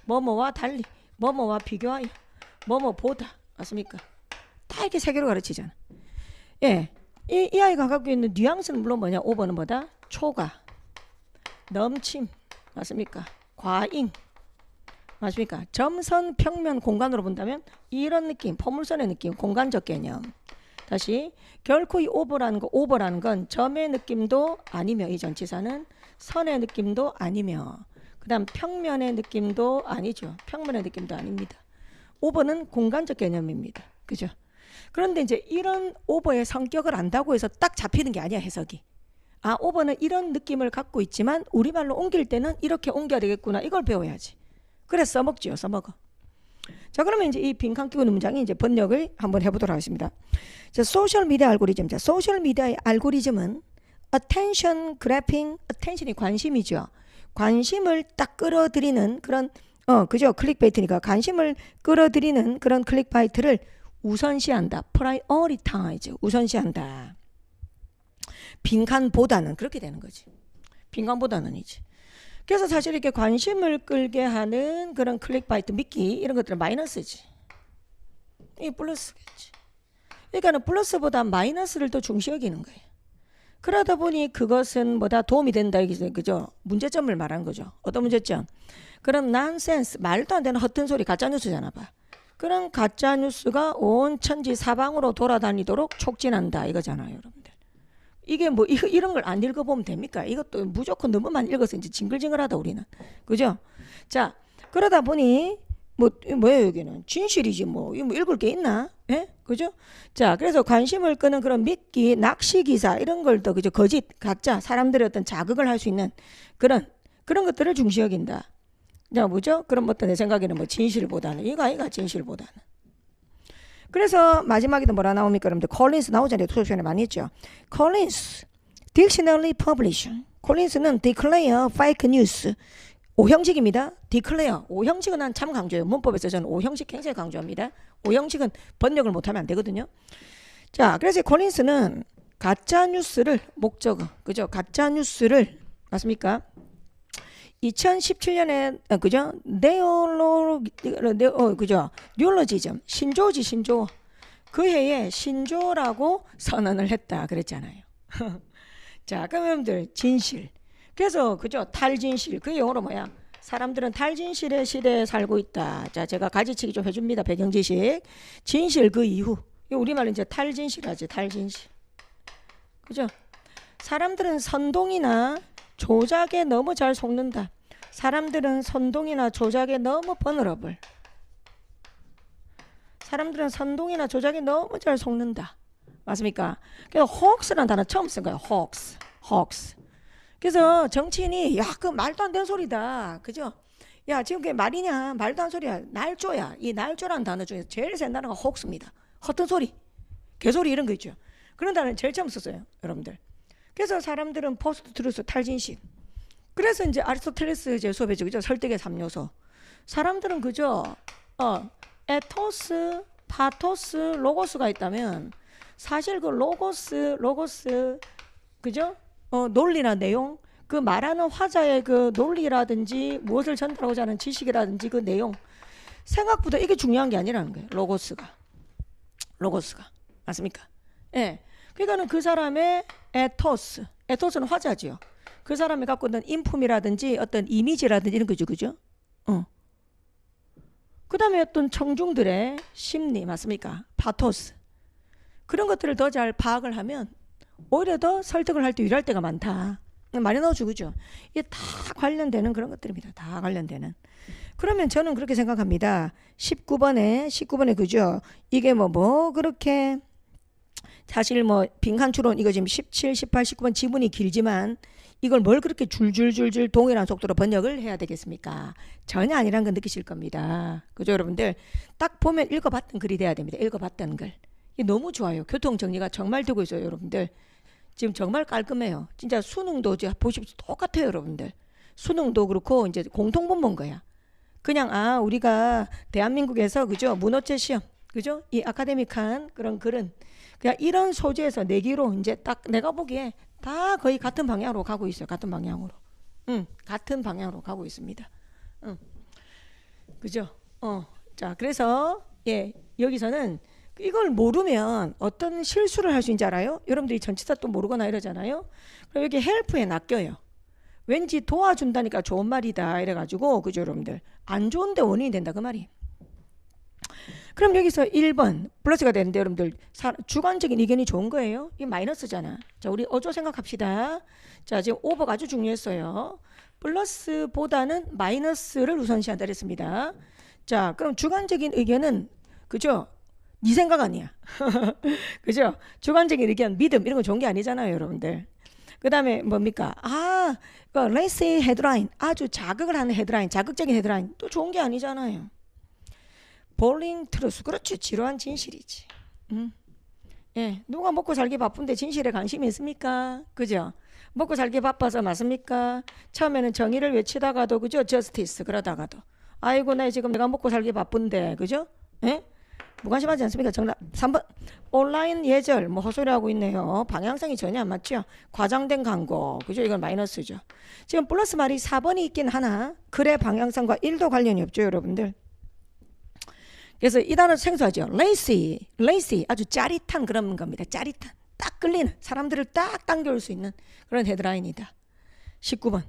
뭐뭐와 달리, 뭐뭐와 비교하여, 뭐뭐 보다, 맞습니까? 다 이렇게 3개로 가르치잖아. 예, 이 아이가 갖고 있는 뉘앙스는 물론 뭐냐? 오버는 뭐다? 초과, 넘침, 맞습니까? 과잉, 맞습니까? 점선, 평면, 공간으로 본다면 이런 느낌, 포물선의 느낌, 공간적 개념. 다시 결코 이 오버라는 건 점의 느낌도 아니며 이 전치사는 선의 느낌도 아니며 그 다음 평면의 느낌도 아니죠. 평면의 느낌도 아닙니다. 오버는 공간적 개념입니다. 그죠? 그런데 이제 이런 오버의 성격을 안다고 해서 딱 잡히는 게 아니야, 해석이. 아, 오버는 이런 느낌을 갖고 있지만 우리말로 옮길 때는 이렇게 옮겨야 되겠구나. 이걸 배워야지. 그래 써먹지요. 써먹어. 자, 그러면 이제 이 빈칸 끼고 있는 문장이 이제 번역을 한번 해보도록 하겠습니다. 자, 소셜 미디어 알고리즘. 자, 소셜 미디어의 알고리즘은 attention grabbing, attention이 관심이죠. 관심을 딱 끌어들이는 그런 그죠? 클릭베이트니까 관심을 끌어들이는 그런 클릭바이트를 우선시한다. prioritize. 우선시한다. 빈칸보다는 그렇게 되는 거지. 빈칸보다는이지. 그래서 사실 이렇게 관심을 끌게 하는 그런 클릭바이트, 미끼 이런 것들은 마이너스지. 이 플러스겠지. 그러니까는 플러스보다 마이너스를 더 중시 여기는 거예요. 그러다 보니 그것은 뭐다 도움이 된다 이게 그죠? 문제점을 말한 거죠. 어떤 문제점? 그럼 난센스 말도 안 되는 허튼 소리 가짜 뉴스잖아 봐. 그런 가짜 뉴스가 온 천지 사방으로 돌아다니도록 촉진한다 이거잖아요, 여러분들. 이게 뭐 이런 걸 안 읽어보면 됩니까? 이것도 무조건 너무 많이 읽어서 이제 징글징글하다 우리는, 그죠? 자, 그러다 보니 뭐예요 여기는 진실이지 뭐 읽을 게 있나? 예? 그죠? 자, 그래서 관심을 끄는 그런 미끼, 낚시 기사 이런 걸 더 그죠? 거짓, 가짜, 사람들의 어떤 자극을 할 수 있는 그런 것들을 중시 여긴다. 자, 뭐죠? 그럼 어떤 내 생각에는 뭐 진실보다는 이가 진실보다는. 그래서 마지막에도 뭐라 나옵니까? 여러분들 콜린스 나오잖아요. 소설에 많이 했죠. 콜린스 Dictionary Publisher. 콜린스는 declare fake news. 오형식입니다. declare. 오형식은 난 참 강조해요. 문법에서 저는 오형식 굉장히 강조합니다. 오형식은 번역을 못하면 안 되거든요. 자, 그래서 콜린스는 가짜 뉴스를 목적어, 그죠? 가짜 뉴스를 맞습니까? 2017년에 그죠? 그죠? 뉴럴로지즘 신조 그 해에 신조라고 선언을 했다 그랬잖아요. 자, 그럼 여러분들 진실. 그래서 그죠? 탈진실. 그 영어로 뭐야? 사람들은 탈진실의 시대에 살고 있다. 자, 제가 가지치기 좀 해줍니다. 배경 지식. 진실 그 이후. 우리말로 이제 탈진실하지. 탈진실. 그죠? 사람들은 선동이나 조작에 너무 잘 속는다. 사람들은 선동이나 조작에 너무 버너러블. 사람들은 선동이나 조작에 너무 잘 속는다. 맞습니까? 그래서 호크스라는 단어 처음 쓴 거예요. 호크스. 그래서 정치인이 야, 그 말도 안 되는 소리다. 그죠? 야, 지금 그게 말이냐? 말도 안 소리야. 날조야. 이 날조라는 단어 중에서 제일 센 단어가 호크스입니다. 헛된 소리, 개소리 이런 거 있죠. 그런 단어는 제일 처음 썼어요, 여러분들. 그래서 사람들은 포스트 트루스 탈진실. 그래서 이제 아리스토텔레스 제 수업이죠, 그죠? 설득의 3요소. 사람들은 그죠? 에토스, 파토스, 로고스가 있다면 사실 그 로고스, 그죠? 논리나 내용, 그 말하는 화자의 그 논리라든지 무엇을 전달하고자 하는 지식이라든지 그 내용, 생각보다 이게 중요한 게 아니라는 거예요. 로고스가 맞습니까? 예. 그러니까는 그 사람의 에토스는 화자지요. 그 사람이 갖고 있는 인품이라든지 어떤 이미지라든지 이런 거죠, 그죠? 그 다음에 어떤 청중들의 심리 맞습니까? 파토스 그런 것들을 더 잘 파악을 하면 오히려 더 설득을 할 때 유리할 때가 많다. 많이 넣어주고 그죠? 이게 다 관련되는 그런 것들입니다. 다 관련되는. 그러면 저는 그렇게 생각합니다. 19번에 그죠? 이게 뭐 그렇게 사실 뭐 빈칸 추론 이거 지금 17, 18, 19번 지문이 길지만 이걸 뭘 그렇게 줄줄줄줄 동일한 속도로 번역을 해야 되겠습니까? 전혀 아니란 건 느끼실 겁니다. 그죠, 여러분들? 딱 보면 읽어봤던 글이 돼야 됩니다. 읽어봤던 글. 이게 너무 좋아요. 교통 정리가 정말 되고 있어요, 여러분들. 지금 정말 깔끔해요. 진짜 수능도 이제 보십시오. 똑같아요, 여러분들. 수능도 그렇고 이제 공통분모인 거야. 그냥 우리가 대한민국에서 그죠? 문어체 시험. 그죠? 이 아카데믹한 그런 글은 그냥 이런 소재에서 내기로 이제 딱 내가 보기에 다 거의 같은 방향으로 가고 있어요. 같은 방향으로. 같은 방향으로 가고 있습니다. 그죠? 자, 그래서 예, 여기서는 이걸 모르면 어떤 실수를 할 수 있는지 알아요? 여러분들이 전치사 또 모르거나 이러잖아요. 그럼 여기 헬프에 낚여요. 왠지 도와준다니까 좋은 말이다 이래가지고 그죠, 여러분들? 안 좋은데 원인이 된다 그 말이. 그럼 여기서 1번 플러스가 되는데 여러분들 주관적인 의견이 좋은 거예요? 이게 마이너스잖아. 자, 우리 어조 생각합시다. 자, 지금 오버가 아주 중요했어요. 플러스보다는 마이너스를 우선시한다 그랬습니다. 자, 그럼 주관적인 의견은 그죠? 네 생각 아니야. 그죠? 주관적인 의견, 믿음 이런 거 좋은 게 아니잖아요, 여러분들. 그 다음에 뭡니까? 레이스의 헤드라인, 아주 자극을 하는 헤드라인, 자극적인 헤드라인 또 좋은 게 아니잖아요. 볼링 트루스, 그렇죠. 지루한 진실이지. 예, 누가 먹고 살기 바쁜데 진실에 관심이 있습니까? 그죠? 먹고 살기 바빠서 맞습니까? 처음에는 정의를 외치다가도 그죠? 저스티스 그러다가도 아이고 나 지금 내가 먹고 살기 바쁜데 그죠? 예? 무관심하지 않습니까? 정답 3번. 온라인 예절 뭐 헛소리하고 있네요. 방향성이 전혀 안 맞죠. 과장된 광고, 그죠? 이건 마이너스죠. 지금 플러스 말이 4번이 있긴 하나 글의 방향성과 1도 관련이 없죠, 여러분들. 그래서 이 단어 생소하죠. 레이시 아주 짜릿한 그런 겁니다. 짜릿한, 딱 끌리는, 사람들을 딱 당겨올 수 있는 그런 헤드라인이다. 19번.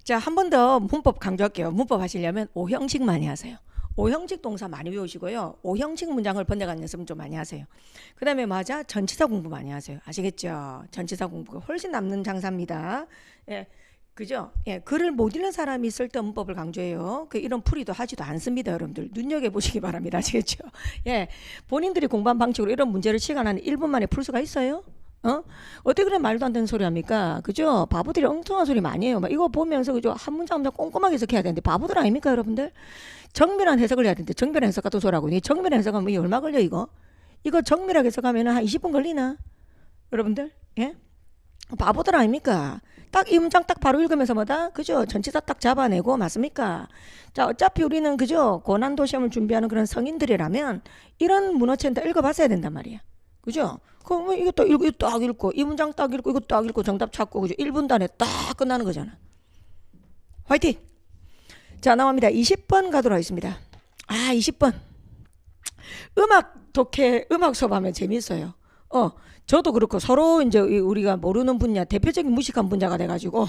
자, 한 번 더 문법 강조할게요. 문법 하시려면 5형식 많이 하세요. 5형식 동사 많이 외우시고요. 5형식 문장을 번역하는 연습 좀 많이 하세요. 그 다음에 맞아, 전치사 공부 많이 하세요. 아시겠죠? 전치사 공부가 훨씬 남는 장사입니다. 예, 그죠? 예, 글을 못 읽는 사람이 쓸 때 문법을 강조해요. 이런 풀이도 하지도 않습니다, 여러분들. 눈여겨보시기 바랍니다. 아시겠죠? 예, 본인들이 공부한 방식으로 이런 문제를 시간 안에 1분 만에 풀 수가 있어요? 어떻게 그래 말도 안 되는 소리 합니까? 그죠? 바보들이 엉뚱한 소리 많이 해요. 막 이거 보면서, 그죠? 한 문장 한 문장 꼼꼼하게 해석해야 되는데, 바보들 아닙니까, 여러분들? 정밀한 해석을 해야 되는데, 정밀한 해석 같은 소리 하고, 이 정밀한 해석하면 이 얼마 걸려, 이거? 이거 정밀하게 해석하면 한 20분 걸리나? 여러분들? 예? 바보들 아닙니까? 딱 이 문장 딱 바로 읽으면서 뭐다? 그죠? 전치사 딱 잡아내고, 맞습니까? 자, 어차피 우리는, 그죠? 고난도 시험을 준비하는 그런 성인들이라면, 이런 문어체는 다 읽어봤어야 된단 말이야. 그죠? 그럼 이거 딱 읽고, 이 문장 딱 읽고, 이거 딱 읽고, 정답 찾고, 그죠? 1분 단에 딱 끝나는 거잖아. 화이팅! 자, 나옵니다. 20번 가도록 하겠습니다. 20번. 음악 독해, 음악 수업하면 재밌어요. 저도 그렇고 서로 이제 우리가 모르는 분야, 대표적인 무식한 분야가 돼가지고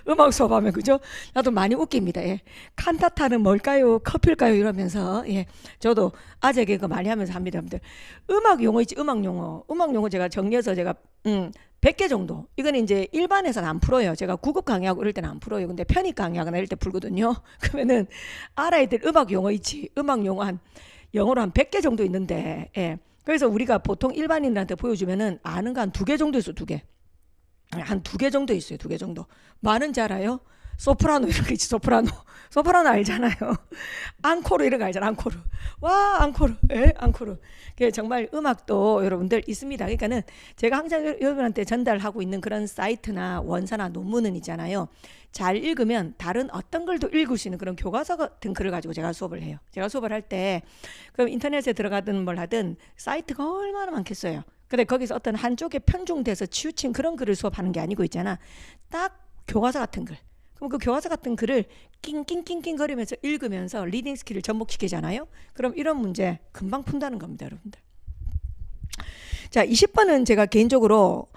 음악 수업하면, 그죠? 나도 많이 웃깁니다. 예. 칸타타는 뭘까요? 커피일까요? 이러면서, 예. 저도 아재 개그 많이 하면서 합니다, 여러분들. 음악 용어 있지, 음악 용어. 음악 용어 제가 정리해서 제가 100개 정도. 이건 이제 일반에서는 안 풀어요. 제가 구급 강의하고 이럴 때는 안 풀어요. 근데 편입 강의하거나 이럴 때 풀거든요. 그러면은 알아야 될 음악 용어 있지. 음악 용어 영어로 한 100개 정도 있는데, 예. 그래서 우리가 보통 일반인들한테 보여주면은 아는 거 한 2개 정도 있어, 2개. 한 2개 정도 있어요, 2개 정도. 많은 줄 알아요? 소프라노 이런 거 있지, 소프라노. 소프라노 알잖아요. 앙코르 이런 거 알잖아, 앙코르. 와, 앙코르. 예, 앙코르. 정말 음악도 여러분들 있습니다. 그러니까는 제가 항상 여러분한테 전달하고 있는 그런 사이트나 원사나 논문은 있잖아요. 잘 읽으면 다른 어떤 글도 읽을 수 있는 그런 교과서 같은 글을 가지고 제가 수업을 해요. 제가 수업을 할 때 그럼 인터넷에 들어가든 뭘 하든 사이트가 얼마나 많겠어요. 근데 거기서 어떤 한쪽에 편중돼서 치우친 그런 글을 수업하는 게 아니고 있잖아. 딱 교과서 같은 글. 그럼 그 교과서 같은 글을 낑낑낑낑 거리면서 읽으면서 리딩 스킬을 접목시키잖아요. 그럼 이런 문제 금방 푼다는 겁니다, 여러분들. 자, 20번은 제가 개인적으로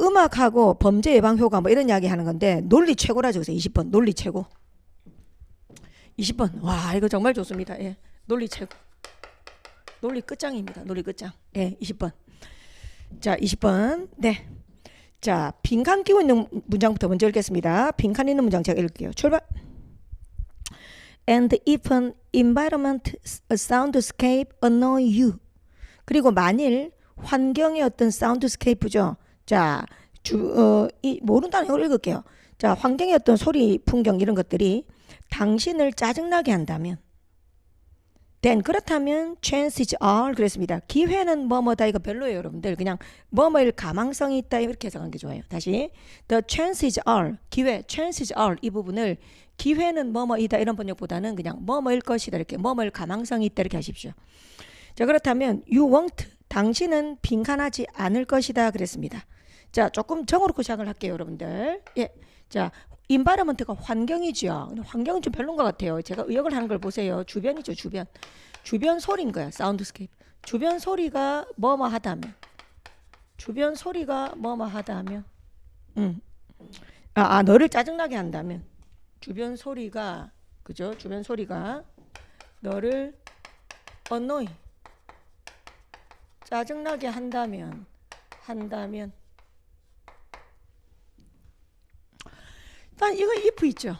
음악하고 범죄 예방 효과 뭐 이런 이야기 하는 건데 논리 최고라죠. 그래서 20번 논리 최고. 20번 와, 이거 정말 좋습니다. 예, 논리 최고. 논리 끝장입니다. 논리 끝장. 예, 20번. 자, 20번. 네. 자, 빈칸 끼고 있는 문장부터 먼저 읽겠습니다. 빈칸 있는 문장 제가 읽을게요. 출발. And if an environment, a soundscape annoy you. 그리고 만일 환경의 어떤 사운드스케이프죠. 자, 모른다는 걸 읽을게요. 자, 환경의 어떤 소리, 풍경 이런 것들이 당신을 짜증나게 한다면 then 그렇다면 chances are 그랬습니다. 기회는 뭐뭐다 이거 별로예요, 여러분들. 그냥 뭐뭐일 가망성이 있다 이렇게 해석하는 게 좋아요. 다시 the chances are 기회 chances are 이 부분을 기회는 뭐뭐이다 이런 번역보다는 그냥 뭐뭐일 것이다 이렇게 뭐뭐일 가망성이 있다 이렇게 하십시오. 자, 그렇다면 you won't 당신은 빈칸하지 않을 것이다 그랬습니다. 자, 조금 정어놓고 시작을 할게요, 여러분들. 예, 자, 인바이러먼트가 환경이죠. 근데 환경은 좀 별론 것 같아요. 제가 의역을 하는 걸 보세요. 주변이죠, 주변. 주변 소리인 거야, 사운드스케이프. 주변 소리가 뭐뭐 하다면. 주변 소리가 뭐뭐 하다면. 너를 짜증나게 한다면. 주변 소리가, 그죠? 주변 소리가 너를 annoy. 짜증나게 한다면. 난 이거 if 있죠.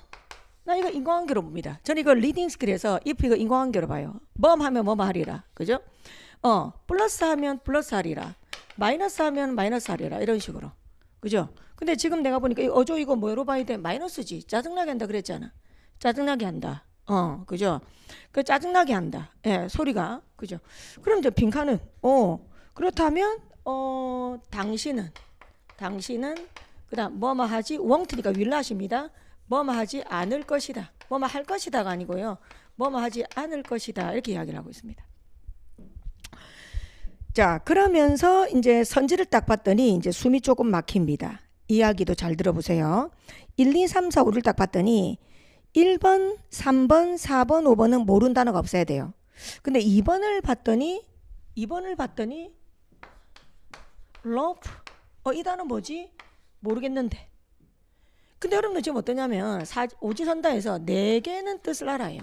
나 이거 인과관계로 봅니다. 저는 이거 리딩 스킬에서 if 이거 인과관계로 봐요. 하면 뭐뭐 하리라. 그죠? 플러스 하면 플러스 하리라. 마이너스 하면 마이너스 하리라. 이런 식으로. 그죠? 근데 지금 내가 보니까 이거 뭐로 봐야 돼? 마이너스지. 짜증나게 한다 그랬잖아. 짜증나게 한다. 그죠? 그 짜증나게 한다. 예, 소리가. 그죠? 그럼 이제 빈칸은 그렇다면 당신은 그다음 뭐뭐 하지 won't니까 will 하십니다. 뭐뭐 하지 않을 것이다. 뭐뭐 할 것이다가 아니고요. 뭐뭐 하지 않을 것이다. 이렇게 이야기를 하고 있습니다. 자, 그러면서 이제 선지를 딱 봤더니 이제 숨이 조금 막힙니다. 이야기도 잘 들어보세요. 1, 2, 3, 4, 5를 딱 봤더니 1번, 3번, 4번, 5번은 모르는 단어가 없어야 돼요. 근데 2번을 봤더니 rope. 이 단어 뭐지? 모르겠는데. 근데 여러분들 지금 어떠냐면 오지선다에서 4개는 뜻을 알아요.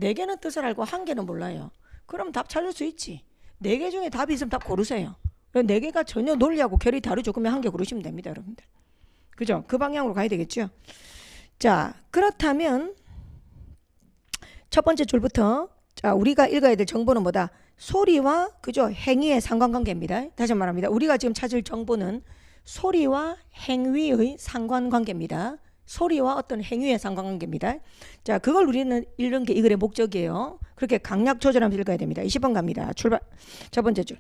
4개는 뜻을 알고 1개는 몰라요. 그럼 답 찾을 수 있지. 4개 중에 답이 있으면 답 고르세요. 4개가 전혀 논리하고 결이 다르죠. 그러면 1개 고르시면 됩니다, 여러분들. 그죠? 그 방향으로 가야 되겠죠. 자, 그렇다면 첫 번째 줄부터 자, 우리가 읽어야 될 정보는 뭐다? 소리와 그죠? 행위의 상관관계입니다. 다시 말합니다. 우리가 지금 찾을 정보는 소리와 행위의 상관관계입니다. 소리와 어떤 행위의 상관관계입니다. 자, 그걸 우리는 읽는 게 이 글의 목적이에요. 그렇게 강약 조절하면서 읽어야 됩니다. 20번 갑니다. 출발. 첫 번째 줄.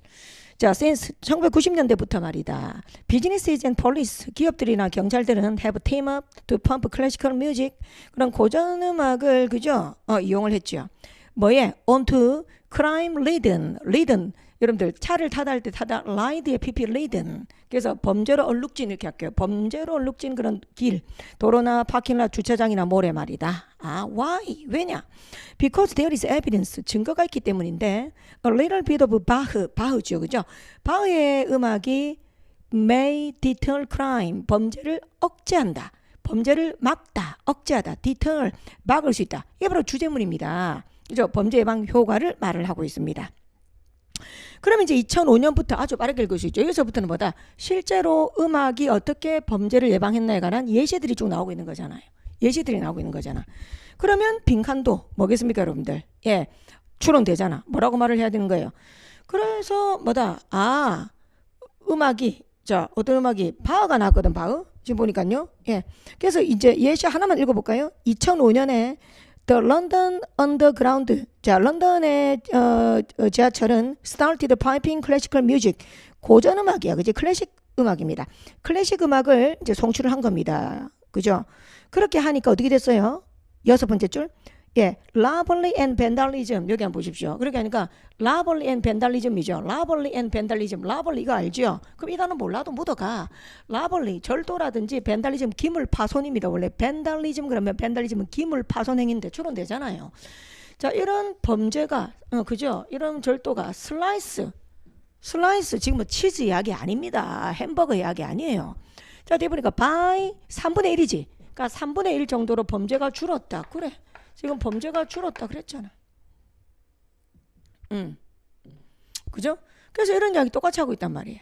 자, since 1990년대부터 말이다. Businesses and police, 기업들이나 경찰들은 have team up to pump classical music. 그런 고전 음악을 그죠? 이용을 했죠. 뭐에? onto crime ridden. 여러분들 차를 타다 할 때 타다 ride의 pp ridden. 그래서 범죄로 얼룩진 이렇게 할게요. 범죄로 얼룩진 그런 길, 도로나 파킹lot 주차장이나 모래 말이다. why? 왜냐? Because there is evidence. 증거가 있기 때문인데 a little bit of 바흐죠, 그죠? 바흐의 음악이 may deter crime. 범죄를 억제한다. 범죄를 막다, 억제하다, deter, 막을 수 있다. 이게 바로 주제문입니다. 그죠? 범죄 예방 효과를 말을 하고 있습니다. 그러면 이제 2005년부터 아주 빠르게 읽을 수 있죠. 여기서부터는 뭐다? 실제로 음악이 어떻게 범죄를 예방했나에 관한 예시들이 쭉 나오고 있는 거잖아요. 예시들이 나오고 있는 거잖아. 그러면 빈칸도 뭐겠습니까, 여러분들? 예, 추론되잖아. 뭐라고 말을 해야 되는 거예요? 그래서 뭐다? 음악이 자, 어떤 음악이 바흐가 나왔거든, 바흐. 지금 보니까요. 예. 그래서 이제 예시 하나만 읽어볼까요? 2005년에 The London Underground. 자, 런던의 지하철은 started piping classical music. 고전 음악이야, 그지? 클래식 음악입니다. 클래식 음악을 이제 송출을 한 겁니다. 그죠? 그렇게 하니까 어떻게 됐어요? 6번째 줄. 예, 라벌리 앤 벤달리즘. 여기 한번 보십시오. 그렇게 하니까 라벌리 앤 벤달리즘이죠. 라벌리 앤 벤달리즘. 라벌리 이거 알죠? 그럼 이 단어 몰라도 묻어가. 라벌리 절도라든지 벤달리즘 기물 파손입니다. 원래 벤달리즘 그러면 벤달리즘은 기물 파손 행위인데 추론되잖아요. 자, 이런 범죄가 그죠? 이런 절도가 슬라이스 지금 뭐 치즈 이야기 아닙니다. 햄버거 이야기 아니에요. 자, 뒤에 보니까 by 3분의 1이지. 그러니까 3분의 1 정도로 범죄가 줄었다. 그래. 지금 범죄가 줄었다 그랬잖아. 그죠? 그래서 이런 이야기 똑같이 하고 있단 말이에요.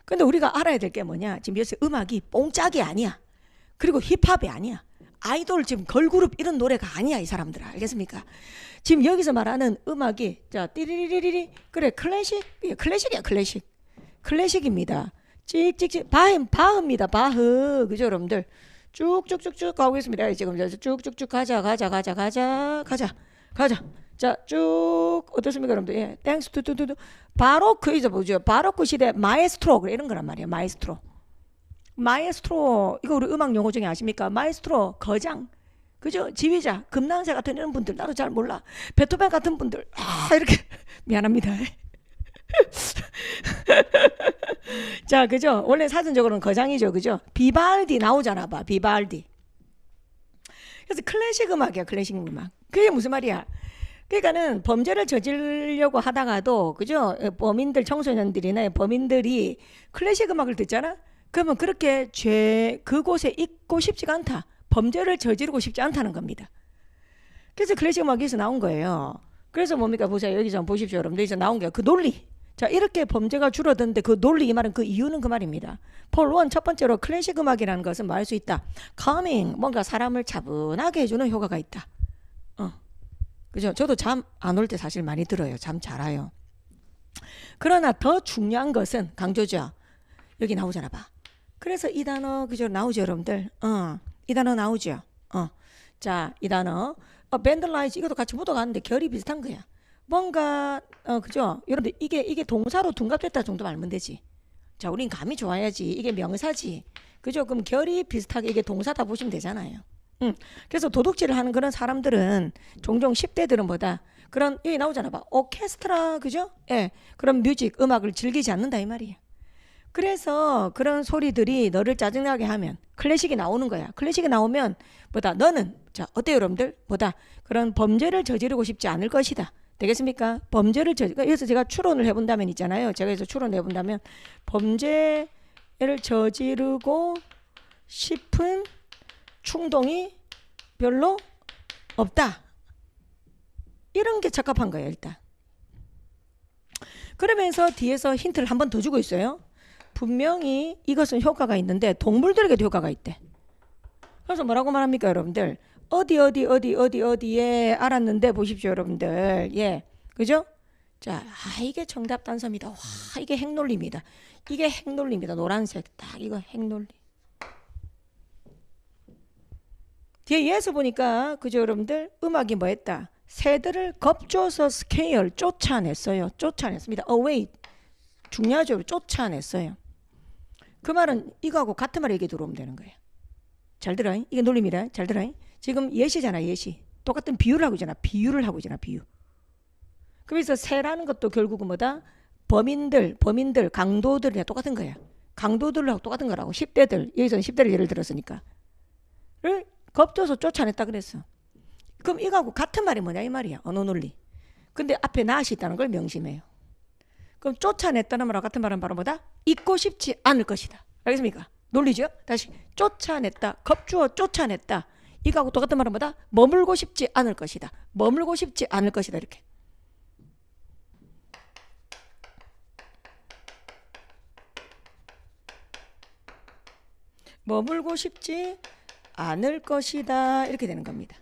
근데 우리가 알아야 될 게 뭐냐? 지금 여기서 음악이 뽕짝이 아니야. 그리고 힙합이 아니야. 아이돌 지금 걸그룹 이런 노래가 아니야, 이 사람들아. 알겠습니까? 지금 여기서 말하는 음악이 자, 띠리리리리 그래, 클래식이야, 클래식. 클래식입니다. 찍찍찍 바흐입니다. 바흐. 그죠, 여러분들? 쭉쭉쭉쭉 가보겠습니다. 지금 쭉쭉쭉 가자. 자, 쭉 어떻습니까, 여러분들? 예, 땡스 투투투 바로크 이제 뭐죠? 바로크 시대 마에스트로 이런 거란 말이에요. 마에스트로 이거 우리 음악 용어 중에 아십니까? 마에스트로 거장, 그죠? 지휘자, 금난세 같은 이런 분들 나도 잘 몰라. 베토벤 같은 분들 이렇게 미안합니다. 자, 그죠? 원래 사전적으로는 거장이죠, 그죠? 비발디 나오잖아, 봐, 비발디. 그래서 클래식 음악이야, 클래식 음악. 그게 무슨 말이야? 그러니까는 범죄를 저지르려고 하다가도, 그죠? 범인들, 청소년들이나 범인들이 클래식 음악을 듣잖아? 그러면 그렇게 그곳에 있고 싶지가 않다. 범죄를 저지르고 싶지 않다는 겁니다. 그래서 클래식 음악에서 나온 거예요. 그래서 뭡니까? 보세요. 여기서 한번 보십시오, 여러분. 여기서 나온 게 그 논리. 자, 이렇게 범죄가 줄어드는데 그 논리, 이 말은 그 이유는 그 말입니다. 폴 원 첫 번째로 클래식 음악이라는 것은 뭐 할 수 있다? calming, 뭔가 사람을 차분하게 해주는 효과가 있다. 그죠? 저도 잠 안 올 때 사실 많이 들어요. 잠 잘 와요. 그러나 더 중요한 것은 강조죠. 여기 나오잖아, 봐. 그래서 이 단어 그죠? 나오죠, 여러분들. 이 단어 나오죠. 자, 이 단어 밴들라이즈 이것도 같이 묻어가는데 결이 비슷한 거야. 뭔가 그죠? 여러분들 이게 동사로 둔갑됐다 정도 알면 되지. 자, 우린 감이 좋아야지. 이게 명사지. 그죠? 그럼 결이 비슷하게 이게 동사다 보시면 되잖아요. 그래서 도둑질을 하는 그런 사람들은 종종 10대들은 뭐다? 그런, 여기 나오잖아. 봐. 오케스트라, 그죠? 예. 그런 뮤직, 음악을 즐기지 않는다, 이 말이야. 그래서 그런 소리들이 너를 짜증나게 하면 클래식이 나오는 거야. 클래식이 나오면 뭐다? 너는, 자, 어때요, 여러분들? 뭐다? 그런 범죄를 저지르고 싶지 않을 것이다. 되겠습니까? 범죄를 그래서 제가 추론을 해본다면 있잖아요. 제가 해서 추론을 해본다면 범죄를 저지르고 싶은 충동이 별로 없다. 이런 게 적합한 거예요, 일단. 그러면서 뒤에서 힌트를 한 번 더 주고 있어요. 분명히 이것은 효과가 있는데 동물들에게도 효과가 있대. 그래서 뭐라고 말합니까, 여러분들? 어디에 알았는데 보십시오, 여러분들. 예. 그죠? 자, 이게 정답 단서입니다. 와, 이게 핵논리입니다. 이게 핵논리입니다. 노란색. 딱 이거 핵논리. 뒤에 예에서 보니까, 그죠, 여러분들? 음악이 뭐 했다? 새들을 겁줘서 스케일 쫓아냈어요. 쫓아냈습니다. away. 중요하죠. 쫓아냈어요. 그 말은 이거하고 같은 말 얘기 들어오면 되는 거예요. 잘 들어. 이게 논리입니다. 잘 들어. 지금 예시잖아, 예시. 똑같은 비유를 하고 있잖아. 비유를 하고 있잖아, 비유. 그래서 새라는 것도 결국은 뭐다? 범인들, 강도들이랑 똑같은 거야. 강도들하고 똑같은 거라고. 10대들, 여기서는 10대를 예를 들었으니까. 를 겁줘서 쫓아냈다 그랬어. 그럼 이거하고 같은 말이 뭐냐 이 말이야. 언어 논리. 근데 앞에 낫이 있다는 걸 명심해요. 그럼 쫓아냈다는 말하고 같은 말은 바로 뭐다? 잊고 싶지 않을 것이다. 알겠습니까? 논리죠? 다시 쫓아냈다. 겁주어 쫓아냈다. 이거하고 똑같은 말은 뭐다? 머물고 싶지 않을 것이다. 머물고 싶지 않을 것이다. 이렇게. 머물고 싶지 않을 것이다. 이렇게 되는 겁니다.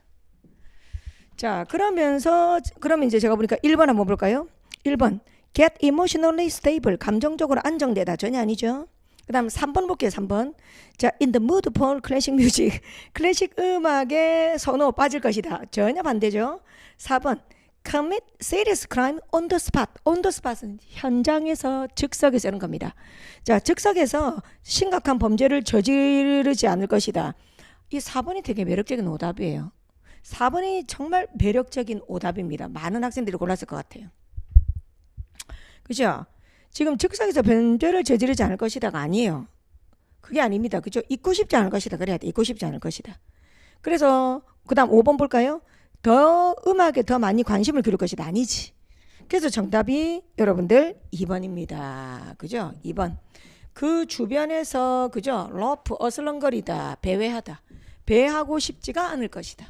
자, 그러면 이제 제가 보니까 1번 한번 볼까요? 1번. get emotionally stable. 감정적으로 안정되다. 전혀 아니죠. 그 다음 3번 볼게요. 3번. 자, in the mood for classic music. 클래식 음악에 선호 빠질 것이다. 전혀 반대죠. 4번. commit serious crime on the spot. on the spot은 현장에서, 즉석에서 이런 겁니다. 자, 즉석에서 심각한 범죄를 저지르지 않을 것이다. 이 4번이 되게 매력적인 오답이에요. 4번이 정말 매력적인 오답입니다. 많은 학생들이 골랐을 것 같아요. 그죠? 지금 즉석에서 범죄를 저지르지 않을 것이다가 아니에요. 그게 아닙니다. 그죠? 잊고 싶지 않을 것이다. 그래야 돼. 잊고 싶지 않을 것이다. 그래서 그 다음 5번 볼까요? 더 음악에 더 많이 관심을 기울일 것이다. 아니지. 그래서 정답이 여러분들 2번입니다. 그죠? 2번. 그 주변에서 그죠? 러프, 어슬렁거리다, 배회하다. 배회하고 싶지가 않을 것이다.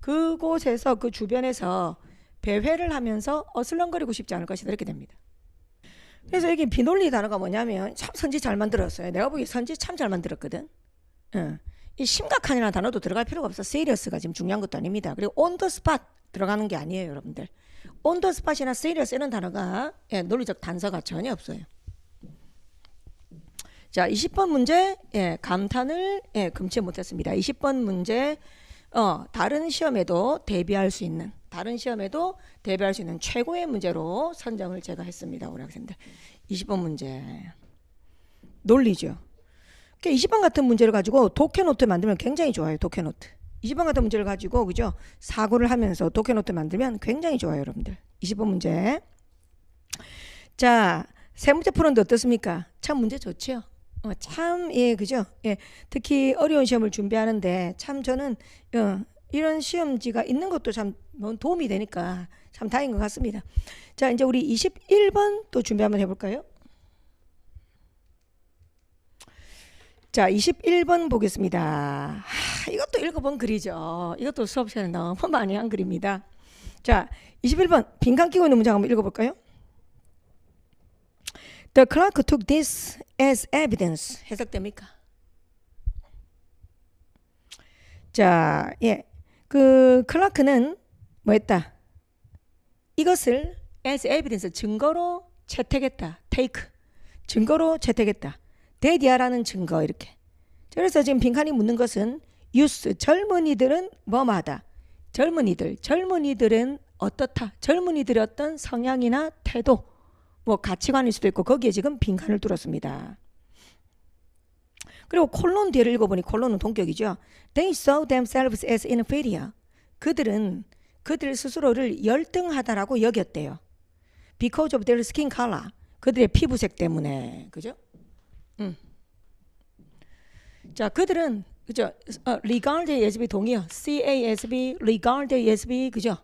그곳에서, 그 주변에서 배회를 하면서 어슬렁거리고 싶지 않을 것이다. 이렇게 됩니다. 그래서 여기 비논리 단어가 뭐냐면 참 선지 잘 만들었어요. 내가 보기에 선지 참 잘 만들었거든. 이 심각한이라는 단어도 들어갈 필요가 없어. serious가 지금 중요한 것도 아닙니다. 그리고 on the spot 들어가는 게 아니에요, 여러분들. on the spot이나 serious 이런 단어가 논리적 단서가 전혀 없어요. 자, 20번 문제 감탄을 금치 못했습니다. 20번 문제 다른 시험에도 대비할 수 있는 최고의 문제로 선정을 제가 했습니다. 우리 학생들 20번 문제 논리죠. 20번 같은 문제를 가지고 독해노트 만들면 굉장히 좋아요. 독해노트 20번 같은 문제를 가지고 그죠? 사고를 하면서 독해노트 만들면 굉장히 좋아요, 여러분들. 20번 문제. 자, 세 문제 풀었는데 어떻습니까? 참 문제 좋죠? 참, 그죠? 특히 어려운 시험을 준비하는데 참 저는 이런 시험지가 있는 것도 참 도움이 되니까 참 다행인 것 같습니다. 자, 이제 우리 21번 또 준비 한번 해볼까요? 자, 21번 보겠습니다. 이것도 읽어본 글이죠. 이것도 수업 시간에 너무 많이 한 글입니다. 자, 21번 빈칸 끼고 있는 문장 한번 읽어볼까요? The clerk took this as evidence. 해석됩니까? 자, 그 클라크는 뭐 했다? 이것을 as evidence, 증거로 채택했다. take, 증거로 채택했다. 데디아라는 증거, 이렇게. 그래서 지금 빈칸이 묻는 것은 youth, 젊은이들은 뭐뭐하다. 젊은이들은 어떻다. 젊은이들의 어떤 성향이나 태도, 뭐 가치관일 수도 있고 거기에 지금 빈칸을 뚫었습니다. 그리고 콜론 뒤를 읽어보니 콜론은 동격이죠. They saw themselves as inferior. 그들은 그들 스스로를 열등하다라고 여겼대요. Because of their skin color. 그들의 피부색 때문에. 그죠? 자, 그들은 그죠? regard ASB 동의어. CASB, regard ASB. 그죠?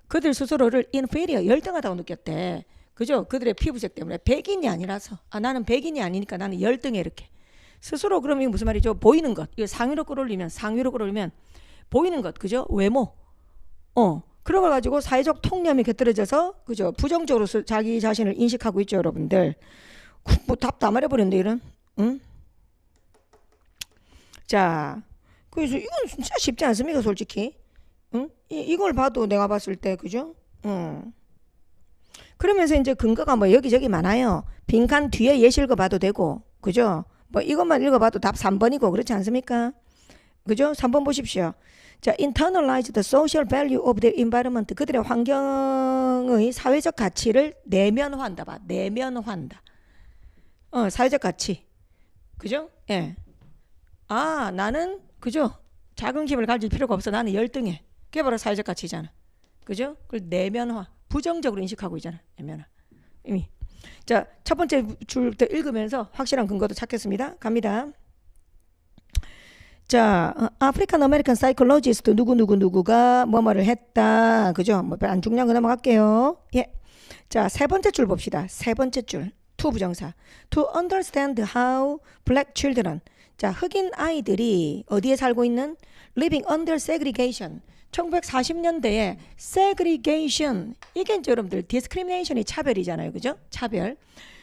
그들 스스로를 inferior, 열등하다고 느꼈대. 그죠? 그들의 피부색 때문에. 백인이 아니라서. 나는 백인이 아니니까 나는 열등해 이렇게. 스스로 그러면 무슨 말이죠? 보이는 것. 이거 상위로 끌어올리면 보이는 것. 그죠? 외모. 그런 걸 가지고 사회적 통념이 곁들여져서 그죠? 부정적으로 자기 자신을 인식하고 있죠, 여러분들. 뭐 답 다 말해버렸는데 이런. 응? 자, 그래서 이건 진짜 쉽지 않습니까, 솔직히? 응? 이걸 봐도 내가 봤을 때 그죠? 그러면서 이제 근거가 뭐 여기저기 많아요. 빈칸 뒤에 예시 읽어봐도 되고, 그죠? 뭐 이것만 읽어봐도 답 3번이고 그렇지 않습니까? 그죠? 3번 보십시오. 자, internalize the social value of the environment. 그들의 환경의 사회적 가치를 내면화한다. 봐. 내면화한다. 사회적 가치. 그죠? 예. 나는 그죠? 자긍심을 가질 필요가 없어. 나는 열등해. 그게 바로 사회적 가치잖아. 그죠? 그걸 내면화. 부정적으로 인식하고 있잖아. 내면화. 이미. 자, 첫 번째 줄부터 읽으면서 확실한 근거도 찾겠습니다. 갑니다. 자, 아프리칸 아메리칸 사이콜로지스트 누구가 뭐뭐를 했다. 그죠? 뭐 안 중요한 거 넘어갈게요. 예. 자, 세 번째 줄 봅시다. 세 번째 줄. to 부정사. to understand how black children. 자, 흑인 아이들이 어디에 살고 있는? living under segregation. 1940년대에 segregation. 이게 이제 여러분들 discrimination이 차별이잖아요. 그죠? 차별.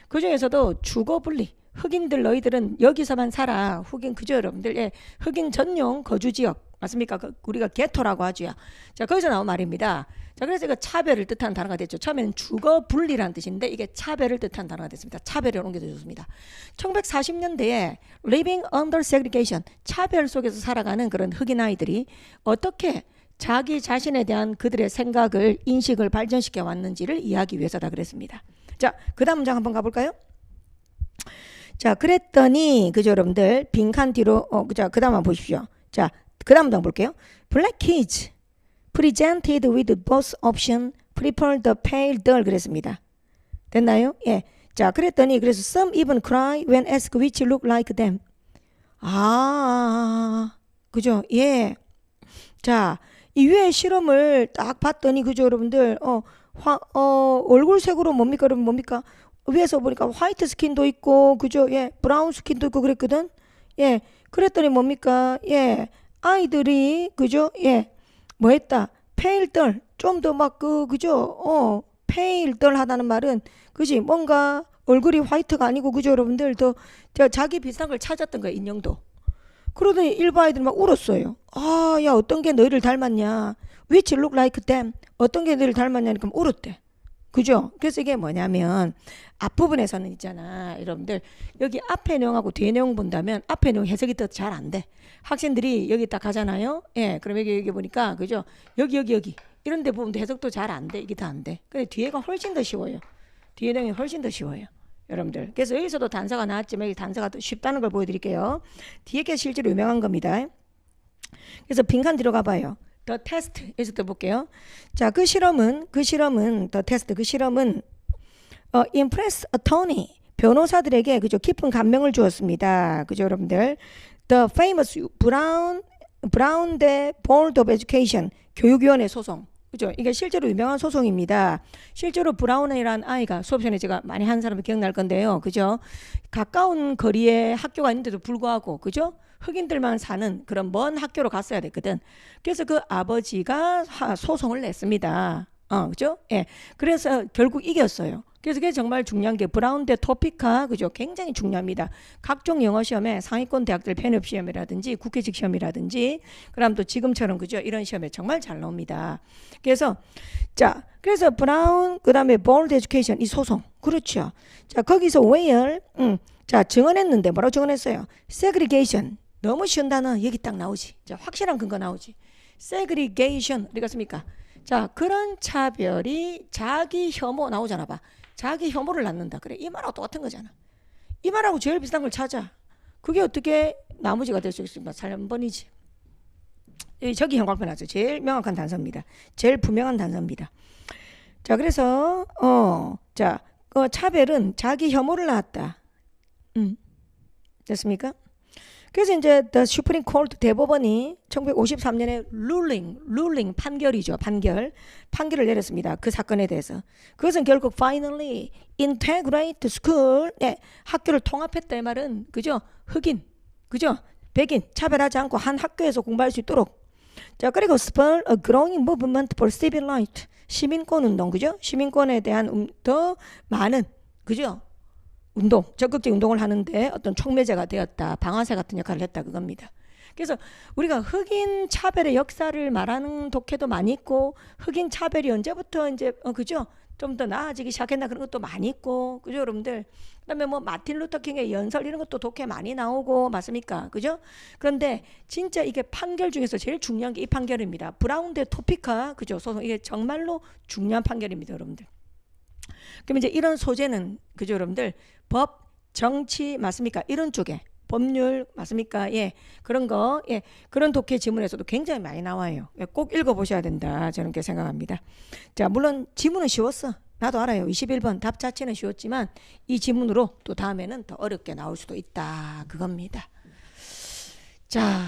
그 중에서도 주거 분리. 흑인들 너희들은 여기서만 살아. 흑인 그죠 여러분들? 예, 흑인 전용 거주지역 맞습니까? 우리가 게토라고 하죠. 자, 거기서 나온 말입니다. 자, 그래서 이거 차별을 뜻하는 단어가 됐죠. 처음에는 주거 분리라는 뜻인데 이게 차별을 뜻하는 단어가 됐습니다. 차별을 옮겨서 좋습니다. 1940년대에 living under segregation, 차별 속에서 살아가는 그런 흑인 아이들이 어떻게 자기 자신에 대한 그들의 생각을 인식을 발전시켜 왔는지를 이해하기 위해서다 그랬습니다. 자, 그 다음 문장 한번 가볼까요? 자, 그랬더니 그죠 여러분들 빈칸 뒤로 그죠 그 다음 한번 보십시오. 자, 그 다음 문장 볼게요. Black kids presented with both option prefer the pale doll 그랬습니다. 됐나요? 예. 자, 그랬더니 그래서 some even cry when asked which look like them. 그죠? 예. 자, 이 위에 실험을 딱 봤더니 그죠 여러분들 얼굴색으로 뭡니까 여러분 뭡니까? 위에서 보니까 화이트 스킨도 있고 그죠? 예. 브라운 스킨도 있고 그랬거든. 예. 그랬더니 뭡니까? 예. 아이들이 그죠? 예. 뭐 했다? 페일덜 좀 더 막 그죠? 페일덜 하다는 말은 그지? 뭔가 얼굴이 화이트가 아니고 그죠 여러분들 더 자기 비슷한 걸 찾았던 거야 인형도. 그러더니 일부 아이들 막 울었어요. 야 어떤 게 너희를 닮았냐? Which look like them? 어떤 게 너희를 닮았냐니까 울었대. 그죠? 그래서 이게 뭐냐면 앞부분에서는 있잖아 여러분들 여기 앞에 내용하고 뒤에 내용 본다면 앞에 내용 해석이 더 잘 안 돼. 학생들이 여기 딱 가잖아요. 예, 그럼 여기 보니까 그죠? 여기 이런 데 부분도 해석도 잘 안 돼. 이게 다 안 돼. 근데 뒤에가 훨씬 더 쉬워요. 뒤에 내용이 훨씬 더 쉬워요. 여러분들. 그래서 여기서도 단서가 나왔지만 여기 단서가 더 쉽다는 걸 보여드릴게요. 뒤에 게 실제로 유명한 겁니다. 그래서 빈칸 뒤로 가봐요. The test 에서 또 볼게요. 자, 그 실험은 the test 그 실험은 impress attorney 변호사들에게 그죠 깊은 감명을 주었습니다. 그죠 여러분들? The famous Brown v. Board of Education 교육위원회 소송. 그죠? 이게 실제로 유명한 소송입니다. 실제로 브라운이라는 아이가 수업 전에 제가 많이 한 사람이 기억날 건데요. 그죠? 가까운 거리에 학교가 있는데도 불구하고 그죠? 흑인들만 사는 그런 먼 학교로 갔어야 됐거든. 그래서 그 아버지가 소송을 냈습니다. 그죠? 예. 그래서 결국 이겼어요. 그래서 그게 정말 중요한 게 브라운 대 토피카 그죠? 굉장히 중요합니다. 각종 영어 시험에 상위권 대학들 편입 시험이라든지 국회직 시험이라든지 그다음 또 지금처럼 그죠? 이런 시험에 정말 잘 나옵니다. 그래서 그래서 브라운 그다음에 보드 에듀케이션 이 소송 그렇죠. 자, 거기서 where 자, 증언했는데 뭐라고 증언했어요? segregation 너무 쉬운 단어 여기 딱 나오지. 자, 확실한 근거 나오지. segregation 어디 갔습니까? 자, 그런 차별이 자기 혐오 나오잖아 봐. 자기 혐오를 낳는다. 그래, 이 말하고 똑같은 거잖아. 이 말하고 제일 비슷한 걸 찾아. 그게 어떻게 나머지가 될 수 있습니까? 3번이지. 저기 형광펜 나왔죠. 제일 명확한 단서입니다. 제일 분명한 단서입니다. 자, 그래서 자, 차벨은 자기 혐오를 낳았다. 됐습니까? 그래서 이제 The Supreme Court 대법원이 1953년에 ruling 판결이죠. 판결을 내렸습니다. 그 사건에 대해서. 그것은 결국 finally integrate school, 학교를 통합했다 이 말은 그죠? 흑인, 그죠? 백인 차별하지 않고 한 학교에서 공부할 수 있도록. 자, 그리고 spur a growing movement for civil rights, 시민권 운동, 그죠? 시민권에 대한 더 많은, 그죠? 운동, 적극적 운동을 하는데 어떤 촉매제가 되었다. 방아쇠 같은 역할을 했다. 그겁니다. 그래서 우리가 흑인 차별의 역사를 말하는 독해도 많이 있고, 흑인 차별이 언제부터 이제 그죠? 좀 더 나아지기 시작했나 그런 것도 많이 있고, 그죠, 여러분들? 그다음에 뭐 마틴 루터 킹의 연설 이런 것도 독해 많이 나오고, 맞습니까? 그죠? 그런데 진짜 이게 판결 중에서 제일 중요한 게 이 판결입니다. 브라운 대 토피카, 그죠? 소송 이게 정말로 중요한 판결입니다, 여러분들. 그럼 이제 이런 소재는 그죠, 여러분들? 법, 정치 맞습니까? 이런 쪽에 법률 맞습니까? 예, 그런 거, 예, 그런 독해 지문에서도 굉장히 많이 나와요. 꼭 읽어보셔야 된다. 저는 그렇게 생각합니다. 자, 물론 지문은 쉬웠어. 나도 알아요. 21번 답 자체는 쉬웠지만 이 지문으로 또 다음에는 더 어렵게 나올 수도 있다. 그겁니다. 자,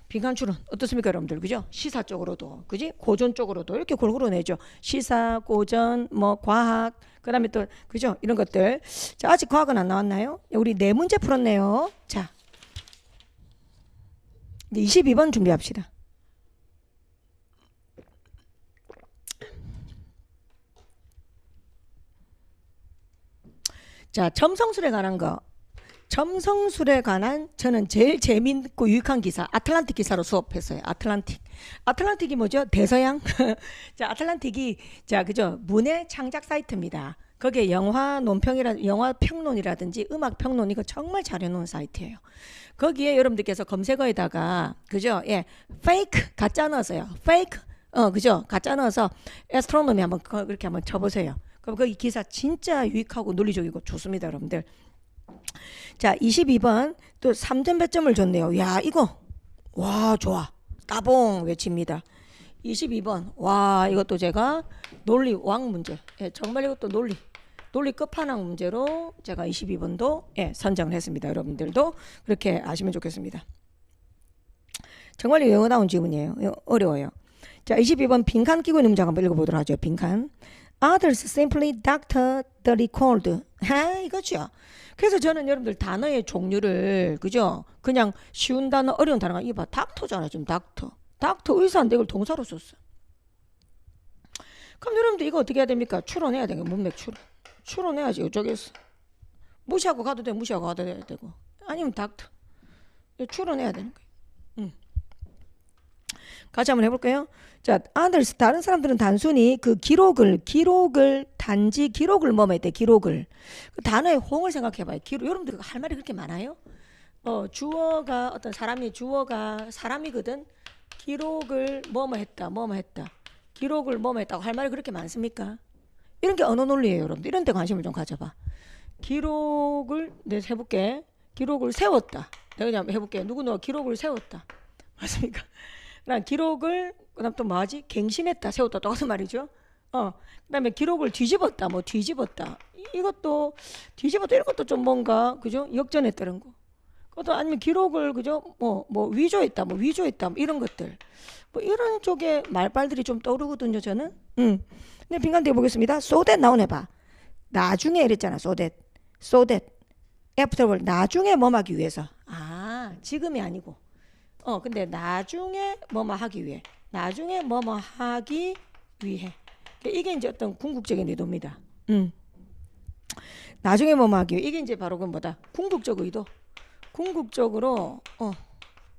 빈칸 추론 어떻습니까, 여러분들? 그죠? 시사 쪽으로도, 그지? 고전 쪽으로도 이렇게 골고루 내죠. 시사, 고전, 뭐 과학, 그다음에 또 그죠? 이런 것들. 자, 아직 과학은 안 나왔나요? 우리 네 문제 풀었네요. 자, 이제 22번 준비합시다. 자, 첨성술에 관한 거. 첨성술에 관한 저는 제일 재밌고 유익한 기사, 아틀란틱 기사로 수업했어요. 아틀란틱이 뭐죠? 대서양. 자, 아틀란틱이 자, 그죠? 문해 창작 사이트입니다. 거기에 영화 평론이라든지 음악 평론 이거 정말 잘 해놓은 사이트예요. 거기에 여러분들께서 검색어에다가 그죠? 예, 페이크 가짜 넣었어요. 페이크 그죠? 가짜 넣어서 에스트로노미 한번 그렇게 한번 쳐보세요. 그럼 거기 기사 진짜 유익하고 논리적이고 좋습니다, 여러분들. 자, 22번 또 3점 배점을 줬네요. 야, 이거 와, 좋아. 따봉 외칩니다. 22번 와, 이것도 제가 논리 왕 문제. 예, 정말 이것도 논리 끝판왕 문제로 제가 22번도 예, 선정을 했습니다. 여러분들도 그렇게 아시면 좋겠습니다. 정말 영어 나온 지문이에요. 어려워요. 자, 22번 빈칸 끼고 있는 문장 한번 읽어보도록 하죠. 빈칸. Others simply doctor the record. 이거죠. 그래서 저는 여러분들 단어의 종류를 그죠? 그냥 쉬운 단어, 어려운 단어가 이거 봐. 닥터잖아요. 지금 닥터 의사인데 이걸 동사로 썼어. 그럼 여러분들 이거 어떻게 해야 됩니까? 추론해야 되는 거예요. 문맥 추론해야지. 이쪽에서 무시하고 가도 돼. 무시하고 가도 되고 아니면 닥터 추론해야 되는 거예요. 같이 한번 해볼까요? 자, others 다른 사람들은 단순히 그 단지 기록을 뭐뭐 했대. 기록을 그 단어의 호응을 생각해봐요. 여러분들 할 말이 그렇게 많아요? 주어가 어떤 주어가 사람이거든. 기록을 뭐뭐 했다. 기록을 뭐뭐 했다고 할 말이 그렇게 많습니까? 이런 게 언어 논리예요, 여러분들. 이런 데 관심을 좀 가져봐. 기록을 내가 해볼게. 기록을 세웠다. 내가 그냥 해볼게. 누구누가 기록을 세웠다. 맞습니까? 그다음 기록을 그다음 또 뭐하지? 갱신했다, 세웠다 똑같은 말이죠. 그다음에 기록을 뒤집었다, 이것도 뒤집었다 이런 것도 좀 뭔가 그죠? 역전했다는 거. 그것도 아니면 기록을 그죠? 위조했다, 이런 것들. 이런 쪽의 말빨들이 좀 떠오르거든요, 저는. 근데 빈칸 띄워 보겠습니다. so that 나오네 봐. 나중에 이랬잖아. so that afterward 나중에 뭐하기 위해서. 지금이 아니고. 근데 나중에 뭐뭐 하기 위해. 이게 이제 어떤 궁극적인 의도입니다. 나중에 뭐뭐 하기 위해. 이게 이제 바로 그 뭐다? 궁극적 의도. 궁극적으로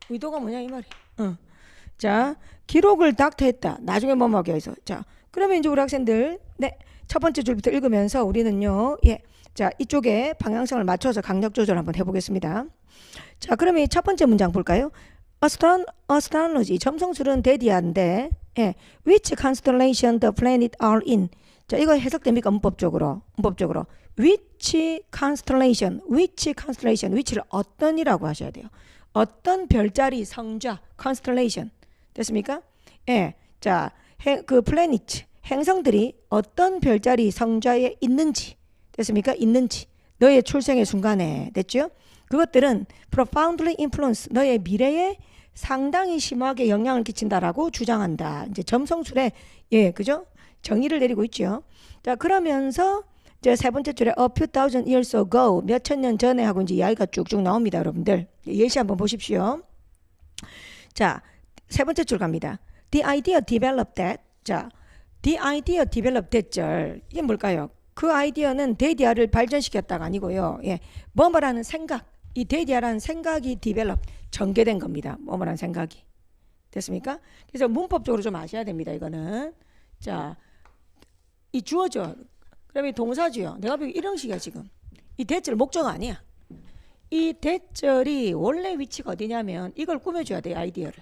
의도가 뭐냐 이 말이. 자, 기록을 닥터했다. 나중에 뭐뭐 하기 위해서. 자, 그러면 이제 우리 학생들 첫 번째 줄부터 읽으면서 우리는요. 자, 이쪽에 방향성을 맞춰서 강약 조절 한번 해보겠습니다. 자, 그러면 첫 번째 문장 볼까요? astrology 점성술은 대디아인데 which constellation the planet are in. 자, 이거 해석됩니까? 문법적으로 which constellation, which를 어떤이라고 하셔야 돼요. 어떤 별자리 성좌, constellation. 됐습니까? 예. 자, 그 planet, 행성들이 어떤 별자리 성좌에 있는지. 됐습니까? 있는지. 너의 출생의 순간에. 됐죠? 그것들은 profoundly influence, 너의 미래에 상당히 심하게 영향을 끼친다라고 주장한다. 이제 점성술에, 예, 그죠? 정의를 내리고 있죠. 자, 그러면서 이제 세 번째 줄에 a few thousand years ago, 몇 천 년 전에 하고 이제 이야기가 쭉쭉 나옵니다, 여러분들. 예시 한번 보십시오. 자, 세 번째 줄 갑니다. The idea developed that. 자, the idea developed that. 이게 뭘까요? 그 아이디어는 데이디아를 발전시켰다가 아니고요. 예, 뭐뭐라는 생각, 이 데이디아라는 생각이 develop, 전개된 겁니다. 뭐뭐라는 생각이. 됐습니까? 그래서 문법적으로 좀 아셔야 됩니다. 이거는. 자, 이 주어죠. 그러면 동사죠. 내가 보기 일형식이야 지금. 이 대절 목적 아니야. 이 대절이 원래 위치가 어디냐면 이걸 꾸며줘야 돼, 아이디어를.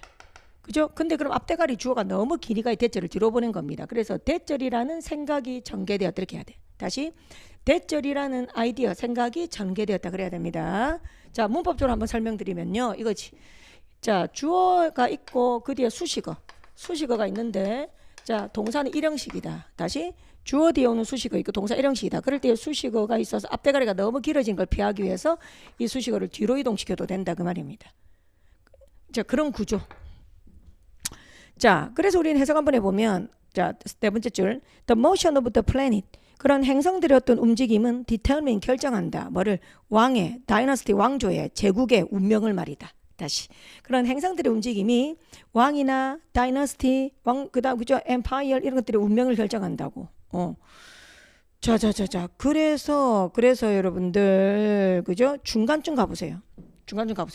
그죠? 근데 그럼 앞대가리 주어가 너무 기니까 이 대절을 뒤로 보낸 겁니다. 그래서 대절이라는 생각이 전개되었다 이렇게 해야 돼. 다시 대절이라는 아이디어, 생각이 전개되었다 그래야 됩니다. 자, 문법적으로 한번 설명드리면요. 이거지. 자, 주어가 있고 그 뒤에 수식어가 있는데, 자, 동사는 일형식이다. 다시 주어 뒤에 오는 수식어 있고 동사 일형식이다. 그럴 때 수식어가 있어서 앞대가리가 너무 길어진 걸 피하기 위해서 이 수식어를 뒤로 이동시켜도 된다 그 말입니다. 자, 그런 구조. 자, 그래서 우리는 해석 한번 해보면, 자, 네 번째 줄, the motion of the planet, 그런 행성들의 어떤 움직임은 determine, 결정한다. 뭐를? 왕의, 다이너스티, 왕조의, 제국의 운명을 말이다. 다시, 그런 행성들의 움직임이 왕이나 다이너스티, 왕, 그다음 그죠? 엠파이어 이런 것들의 운명을 결정한다고. 자, 그래서 여러분들, 그죠? 중간쯤 가보세요.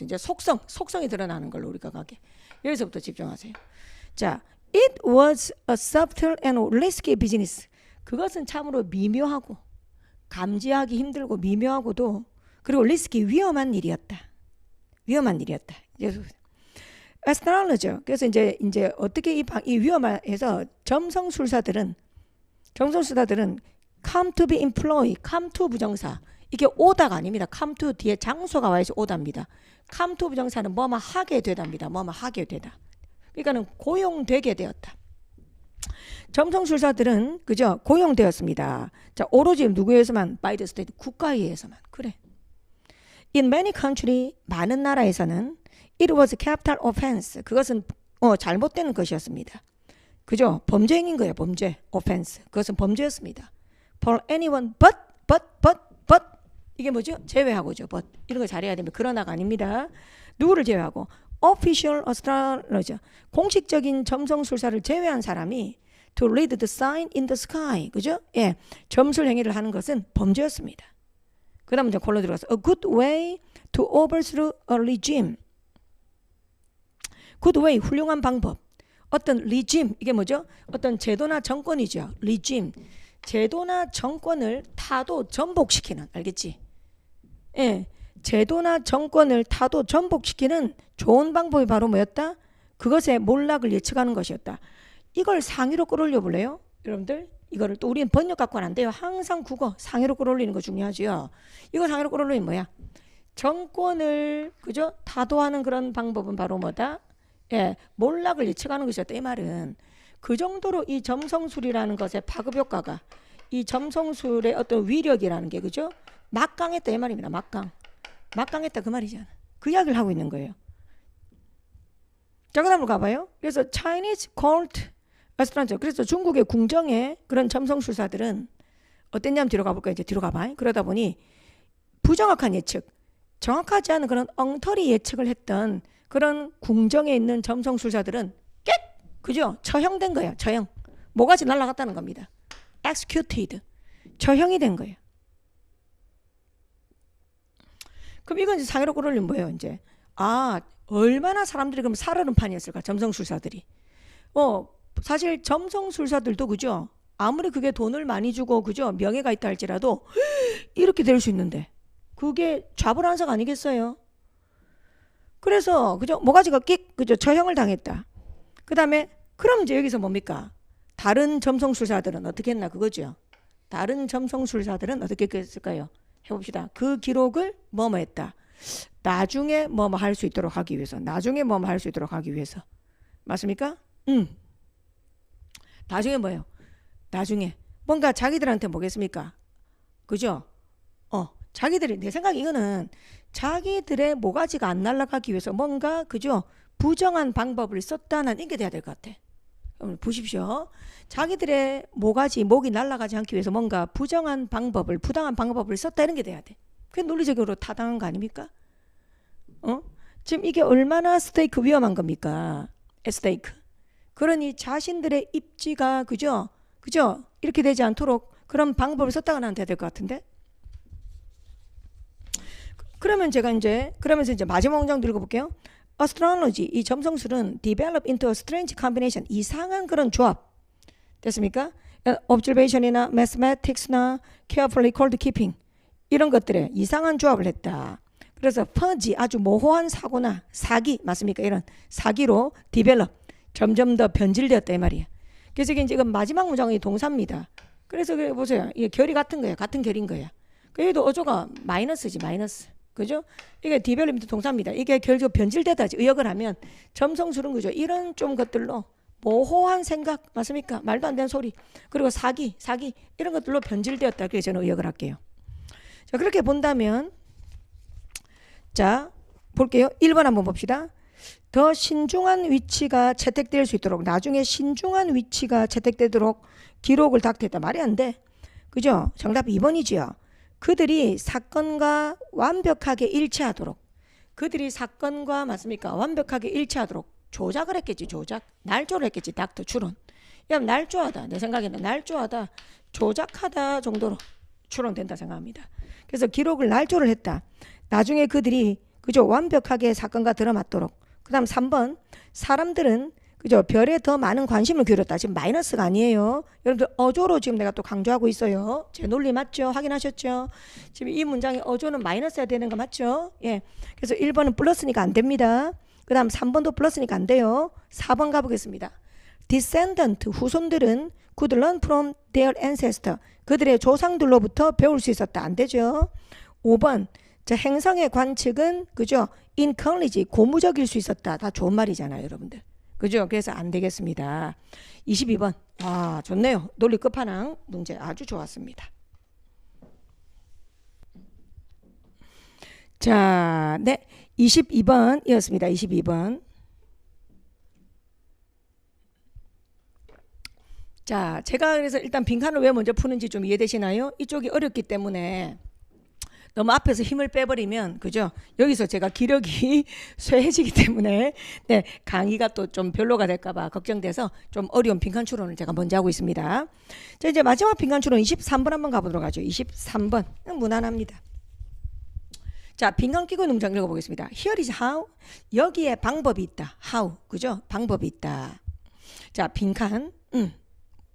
이제 속성이 드러나는 걸로 우리가 가게. 여기서부터 집중하세요. 자, it was a subtle and risky business. 그것은 참으로 미묘하고 감지하기 힘들고 미묘하고도 그리고 risky, 위험한 일이었다. astrologer. 그래서 이제 어떻게 이 위험해서 점성술사들은 come to be employed, come to 부정사. 이게 오다가 아닙니다. come to 뒤에 장소가 와야지 오답니다. come to 부정사는 뭐뭐 하게 되답니다. 그러니까는 고용되게 되었다. 점성술사들은 그죠? 고용되었습니다. 자, 오로지 누구에 의해서만? by the state, 국가에 의해서만. 그래. In many country, 많은 나라에서는 it was capital offense. 그것은 잘못된 것이었습니다. 그죠? 범죄 행위인 거예요. 범죄. offense. 그것은 범죄였습니다. For anyone but 이게 뭐죠? 제외하고죠. but 이런 거 잘해야 됩니다. 그러나가 아닙니다. 누구를 제외하고? official astrologer. 공식적인 점성술사를 제외한 사람이 to read the sign in the sky. 그죠? 예. 점술 행위를 하는 것은 범죄였습니다. 그 다음 이제 골로 들어가서 a good way to overthrow a regime. good way, 훌륭한 방법. 어떤 regime, 이게 뭐죠? 어떤 제도나 정권이죠. regime. 제도나 정권을 타도 전복시키는, 알겠지? 예. 제도나 정권을 타도 전복시키는 좋은 방법이 바로 뭐였다? 그것의 몰락을 예측하는 것이었다. 이걸 상위로 끌어올려 볼래요? 여러분들? 이거를 또 우리는 번역 갖고는 안 돼요. 항상 국어 상위로 끌어올리는 거 중요하죠. 이거 상위로 끌어올리면 뭐야? 정권을 그죠? 타도하는 그런 방법은 바로 뭐다? 예, 몰락을 예측하는 것이었다. 이 말은 그 정도로 이 점성술이라는 것의 파급 효과가 이 점성술의 어떤 위력이라는 게 그죠? 막강했다 이 말입니다. 막강했다 그 말이잖아. 그 이야기를 하고 있는 거예요. 자, 그 다음으로 가봐요. 그래서 Chinese court astrologer. 그래서 중국의 궁정의 그런 점성술사들은 어땠냐면 뒤로 가볼까요? 이제 뒤로 가봐. 그러다 보니 부정확한 예측, 정확하지 않은 그런 엉터리 예측을 했던 그런 궁정에 있는 점성술사들은 그죠? 처형된 거예요. 처형. 모가지 날아갔다는 겁니다. executed. 처형이 된 거예요. 그럼 이건 이제 상해로 끌어올리면 뭐예요? 이제 얼마나 사람들이 그럼 살아는 판이었을까? 점성술사들이. 사실 점성술사들도 그죠? 아무리 그게 돈을 많이 주고 그죠? 명예가 있다 할지라도 이렇게 될 수 있는데 그게 좌불안석 아니겠어요? 그래서 그죠? 모가지가 그죠? 처형을 당했다. 그 다음에 그럼 이제 여기서 뭡니까? 다른 점성술사들은 어떻게 했나 그거죠. 다른 점성술사들은 어떻게 했을까요? 해봅시다. 그 기록을 뭐뭐 했다. 나중에 뭐뭐 할 수 있도록 하기 위해서. 나중에 뭐뭐 할 수 있도록 하기 위해서. 맞습니까? 나중에 뭐예요? 나중에 뭔가 자기들한테 뭐겠습니까? 그죠? 자기들이 내 생각에 이거는 자기들의 모가지가 안 날아가기 위해서 뭔가 그죠? 부정한 방법을 썼다는 이게 돼야 될 것 같아. 보십시오. 자기들의 목이 날아가지 않기 위해서 뭔가 부정한 방법을 부당한 방법을 썼다 이런 게 돼야 돼. 그게 논리적으로 타당한 거 아닙니까? 지금 이게 얼마나 스테이크 위험한 겁니까? 스테이크. 그러니 자신들의 입지가 그죠? 이렇게 되지 않도록 그런 방법을 썼다가 나한테 될 것 같은데. 그러면 제가 그러면서 이제 마지막 문장도 읽어볼게요. Astrology, 이 점성술은 develop into a strange combination, 이상한 그런 조합. 됐습니까? Observation이나 mathematics나 carefully called keeping 이런 것들에 이상한 조합을 했다. 그래서 퍼지 아주 모호한 사고나 사기 맞습니까? 이런 사기로 develop 점점 더 변질되었다 이 말이에요. 그래서 이게 지금 마지막 문장이 동사입니다. 그래서 보세요. 이게 결이 같은 거예요. 같은 결인 거예요. 그래도 어조가 마이너스지 마이너스. 그죠? 이게 디벨롭먼트 동사입니다. 이게 결국 변질되다 의역을 하면 점성술은 그죠? 이런 좀 것들로 모호한 생각 맞습니까? 말도 안 되는 소리 그리고 사기 이런 것들로 변질되었다. 그래서 저는 의역을 할게요. 자 그렇게 본다면 자 볼게요. 1번 한번 봅시다. 더 신중한 위치가 채택될 수 있도록 나중에 신중한 위치가 채택되도록 기록을 닥터했다. 말이 안 돼. 그죠? 정답 2번이지요. 그들이 사건과 완벽하게 일치하도록 그들이 사건과 맞습니까? 완벽하게 일치하도록 조작을 했겠지. 조작 날조를 했겠지. 닥터 추론. 날조하다 내 생각에는 날조하다 조작하다 정도로 추론된다 생각합니다. 그래서 기록을 날조를 했다. 나중에 그들이 그죠? 완벽하게 사건과 들어맞도록. 그 다음 3번 사람들은 그죠? 별에 더 많은 관심을 기울였다. 지금 마이너스가 아니에요. 여러분들 어조로 지금 내가 또 강조하고 있어요. 제 논리 맞죠? 확인하셨죠? 지금 이 문장의 어조는 마이너스야 되는 거 맞죠? 예. 그래서 1번은 플러스니까 안 됩니다. 그 다음 3번도 플러스니까 안 돼요. 4번 가보겠습니다. descendant 후손들은 could learn from their ancestor 그들의 조상들로부터 배울 수 있었다. 안 되죠. 5번 자 행성의 관측은 그죠? incognito 고무적일 수 있었다. 다 좋은 말이잖아요, 여러분들. 그죠? 그래서 안 되겠습니다. 22번. 아, 좋네요. 논리 끝판왕 문제 아주 좋았습니다. 자, 네. 22번이었습니다. 22번. 자, 제가 그래서 일단 빈칸을 왜 먼저 푸는지 좀 이해되시나요? 이쪽이 어렵기 때문에 너무 앞에서 힘을 빼버리면 그죠? 여기서 제가 기력이 쇠해지기 때문에 네, 강의가 또 좀 별로가 될까봐 걱정돼서 좀 어려운 빈칸 추론을 제가 먼저 하고 있습니다. 자 이제 마지막 빈칸 추론 23번 한번 가보도록 하죠. 23번 무난합니다. 자 빈칸 끼고 있는 문장 읽어보겠습니다. Here is how 여기에 방법이 있다. How 그죠? 방법이 있다. 자 빈칸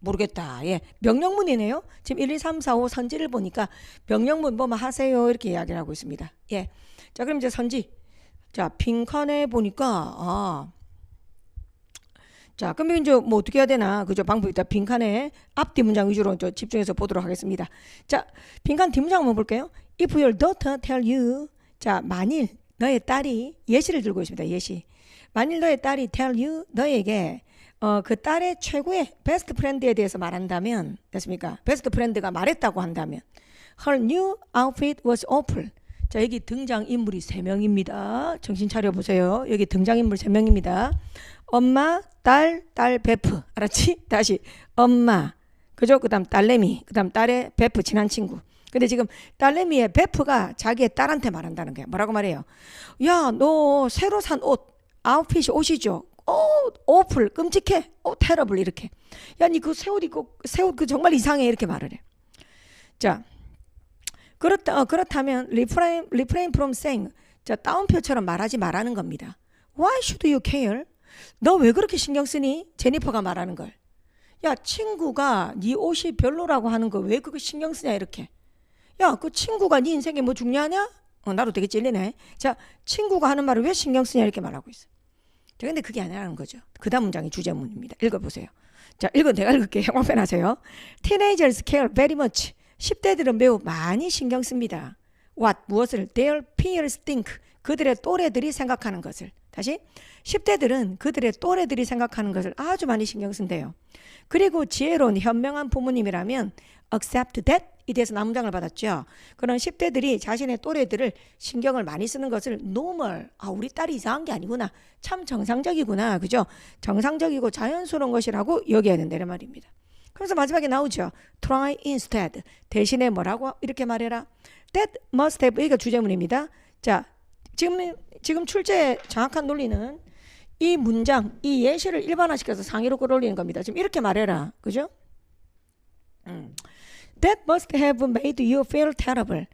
모르겠다. 예. 명령문이네요. 지금 1, 2, 3, 4, 5 선지를 보니까 명령문 뭐뭐 하세요 이렇게 이야기를 하고 있습니다. 예. 자 그럼 이제 선지. 자 빈칸에 보니까 자 그럼 이제 뭐 어떻게 해야 되나 그죠? 방법이 있다. 빈칸에 앞뒤 문장 위주로 좀 집중해서 보도록 하겠습니다. 자 빈칸 뒷문장 한번 볼게요. If your daughter tell you 자 만일 너의 딸이 예시를 들고 있습니다. 예시. 만일 너의 딸이 tell you 너에게 그 딸의 최고의 베스트 프렌드에 대해서 말한다면 됐습니까? 베스트 프렌드가 말했다고 한다면 Her new outfit was awful. 자 여기 등장인물이 3명입니다. 정신 차려보세요. 여기 등장인물 3명입니다. 엄마, 딸 베프. 알았지? 다시 엄마 그죠? 그 다음 딸내미 그 다음 딸의 베프 친한 친구. 근데 지금 딸내미의 베프가 자기의 딸한테 말한다는 거야. 뭐라고 말해요? 야 너 새로 산 옷 아웃핏이 옷이죠? 오플 끔찍해. 테러블 이렇게. 야 니 그 새 옷 입고 새 옷 그 정말 이상해 이렇게 말을 해. 자 그렇다면 refrain from saying 자 따옴표처럼 말하지 말라는 겁니다. Why should you care? 너 왜 그렇게 신경 쓰니? 제니퍼가 말하는 걸. 야 친구가 네 옷이 별로라고 하는 거 왜 그거 신경 쓰냐 이렇게. 야 그 친구가 네 인생에 뭐 중요하냐? 나도 되게 찔리네. 자 친구가 하는 말을 왜 신경 쓰냐 이렇게 말하고 있어. 자, 근데 그게 아니라는 거죠. 그 다음 문장이 주제문입니다. 읽어보세요. 자, 내가 읽을게요. 영어편 하세요. Teenagers care very much. 10대들은 매우 많이 신경 씁니다. What, 무엇을? Their peers think, 그들의 또래들이 생각하는 것을. 다시, 10대들은 그들의 또래들이 생각하는 것을 아주 많이 신경 쓴대요. 그리고 지혜로운 현명한 부모님이라면 accept that, 이 대해서 남장을 받았죠. 그런 10대들이 자신의 또래들을 신경을 많이 쓰는 것을 normal, 우리 딸이 이상한 게 아니구나, 참 정상적이구나, 그죠? 정상적이고 자연스러운 것이라고 여겨야 된다는 말입니다. 그래서 마지막에 나오죠. try instead, 대신에 뭐라고 이렇게 말해라. that must have, 이게 주제문입니다. 자, 지금 출제의 정확한 논리는 이 문장, 이 예시를 일반화시켜서 상위로 끌어올리는 겁니다. 지금 이렇게 말해라, 그죠? That must have made you feel terrible.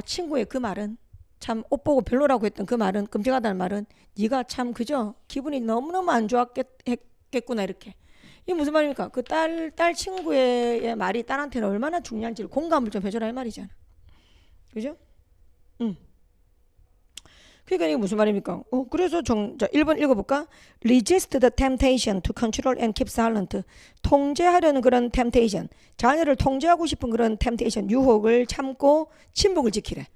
친구의 그 말은, 참 옷 보고 별로라고 했던 그 말은, 끔찍하다는 말은 네가 참 그죠? 기분이 너무너무 안 좋았겠구나, 이렇게. 이게 무슨 말입니까? 그 딸 친구의 말이 딸한테는 얼마나 중요한지를 공감을 좀 해줘라 이 말이잖아. 그죠? 그러니까 이게 무슨 말입니까? 그래서 자, 1번 읽어볼까? Resist the temptation to control and keep silent. 통제하려는 그런 temptation, 자녀를 통제하고 싶은 그런 temptation, 유혹을 참고 침묵을 지키래.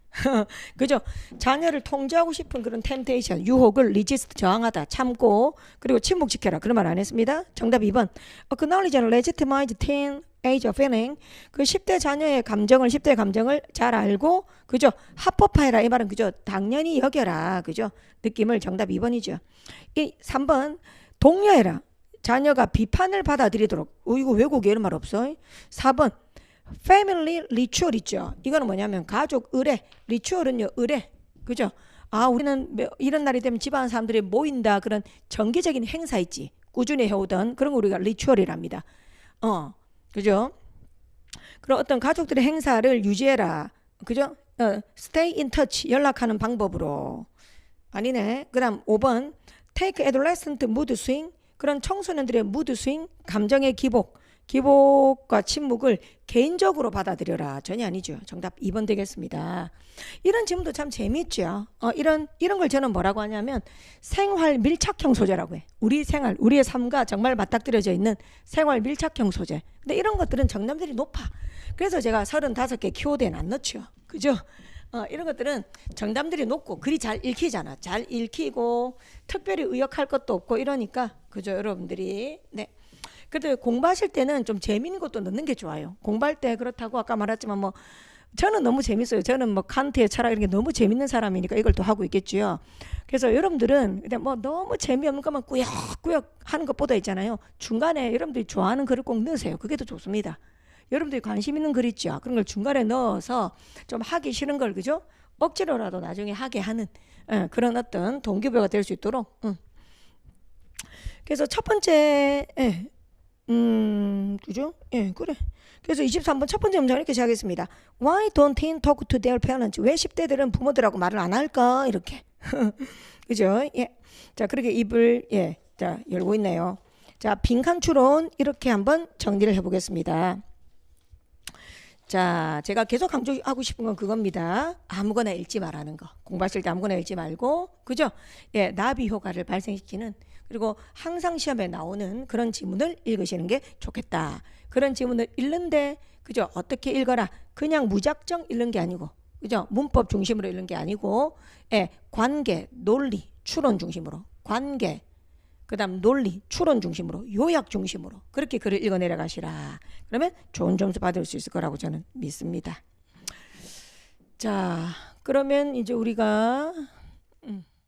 그죠? 자녀를 통제하고 싶은 그런 temptation, 유혹을 resist, 저항하다, 참고, 그리고 침묵 지켜라. 그런 말 안 했습니다. 정답 2번. Acknowledge and legitimize teen age of feeling. 그 10대 자녀의 감정을, 10대의 감정을 잘 알고, 그죠? 합법화해라. 이 말은 그죠? 당연히 여겨라. 그죠? 느낌을. 정답 2번이죠. 3번. 독려해라. 자녀가 비판을 받아들이도록. 이거 외국에 이런 말 없어. 4번. Family ritual 있죠. 이거는 뭐냐면 가족 의례. ritual은요, 의례. 그죠? 우리는 이런 날이 되면 집안 사람들이 모인다. 그런 정기적인 행사 있지. 꾸준히 해오던 그런 거 우리가 ritual이랍니다. 그죠? 그런 어떤 가족들의 행사를 유지해라. 그죠? stay in touch, 연락하는 방법으로. 아니네. 그 다음 5번. take adolescent mood swing. 그런 청소년들의 mood swing, 감정의 기복과 침묵을 개인적으로 받아들여라. 전혀 아니죠. 정답 2번 되겠습니다. 이런 질문도 참 재미있죠. 이런 걸 저는 뭐라고 하냐면 생활 밀착형 소재라고 해. 우리 생활, 우리의 삶과 정말 맞닥뜨려져 있는 생활 밀착형 소재. 근데 이런 것들은 정답들이 높아. 그래서 제가 35개 키워드에 안 넣죠. 그죠? 이런 것들은 정답들이 높고 글이 잘 읽히잖아. 잘 읽히고 특별히 의역할 것도 없고 이러니까, 그죠, 여러분들이. 네. 그래도 공부하실 때는 좀 재미있는 것도 넣는 게 좋아요. 공부할 때 그렇다고 아까 말했지만 저는 너무 재밌어요. 저는 칸트의 철학 이런 게 너무 재밌는 사람이니까 이걸 또 하고 있겠죠. 그래서 여러분들은 너무 재미없는 것만 꾸역꾸역 하는 것보다 있잖아요. 중간에 여러분들이 좋아하는 글을 꼭 넣으세요. 그게 더 좋습니다. 여러분들이 관심 있는 글 있죠. 그런 걸 중간에 넣어서 좀 하기 싫은 걸, 그죠? 억지로라도 나중에 하게 하는 그런 어떤 동기부여가 될 수 있도록. 그래서 첫 번째, 그죠? 그래. 그래서 23번 첫 번째 문장 이렇게 시작했습니다. Why don't teens talk to their parents? 왜 10대들은 부모들하고 말을 안 할까? 이렇게. 그죠? 자, 그렇게 입을, 자, 열고 있네요. 자, 빈칸 추론 이렇게 한번 정리를 해보겠습니다. 자, 제가 계속 강조하고 싶은 건 그겁니다. 아무거나 읽지 말라는 거. 공부하실 때 아무거나 읽지 말고, 그죠? 나비 효과를 발생시키는, 그리고 항상 시험에 나오는 그런 지문을 읽으시는 게 좋겠다. 그런 지문을 읽는데, 그죠? 어떻게 읽어라. 그냥 무작정 읽는 게 아니고, 그죠? 문법 중심으로 읽는 게 아니고, 관계, 논리, 추론 중심으로, 관계, 그 다음 논리, 추론 중심으로, 요약 중심으로 그렇게 글을 읽어내려 가시라. 그러면 좋은 점수 받을 수 있을 거라고 저는 믿습니다. 자, 그러면 이제 우리가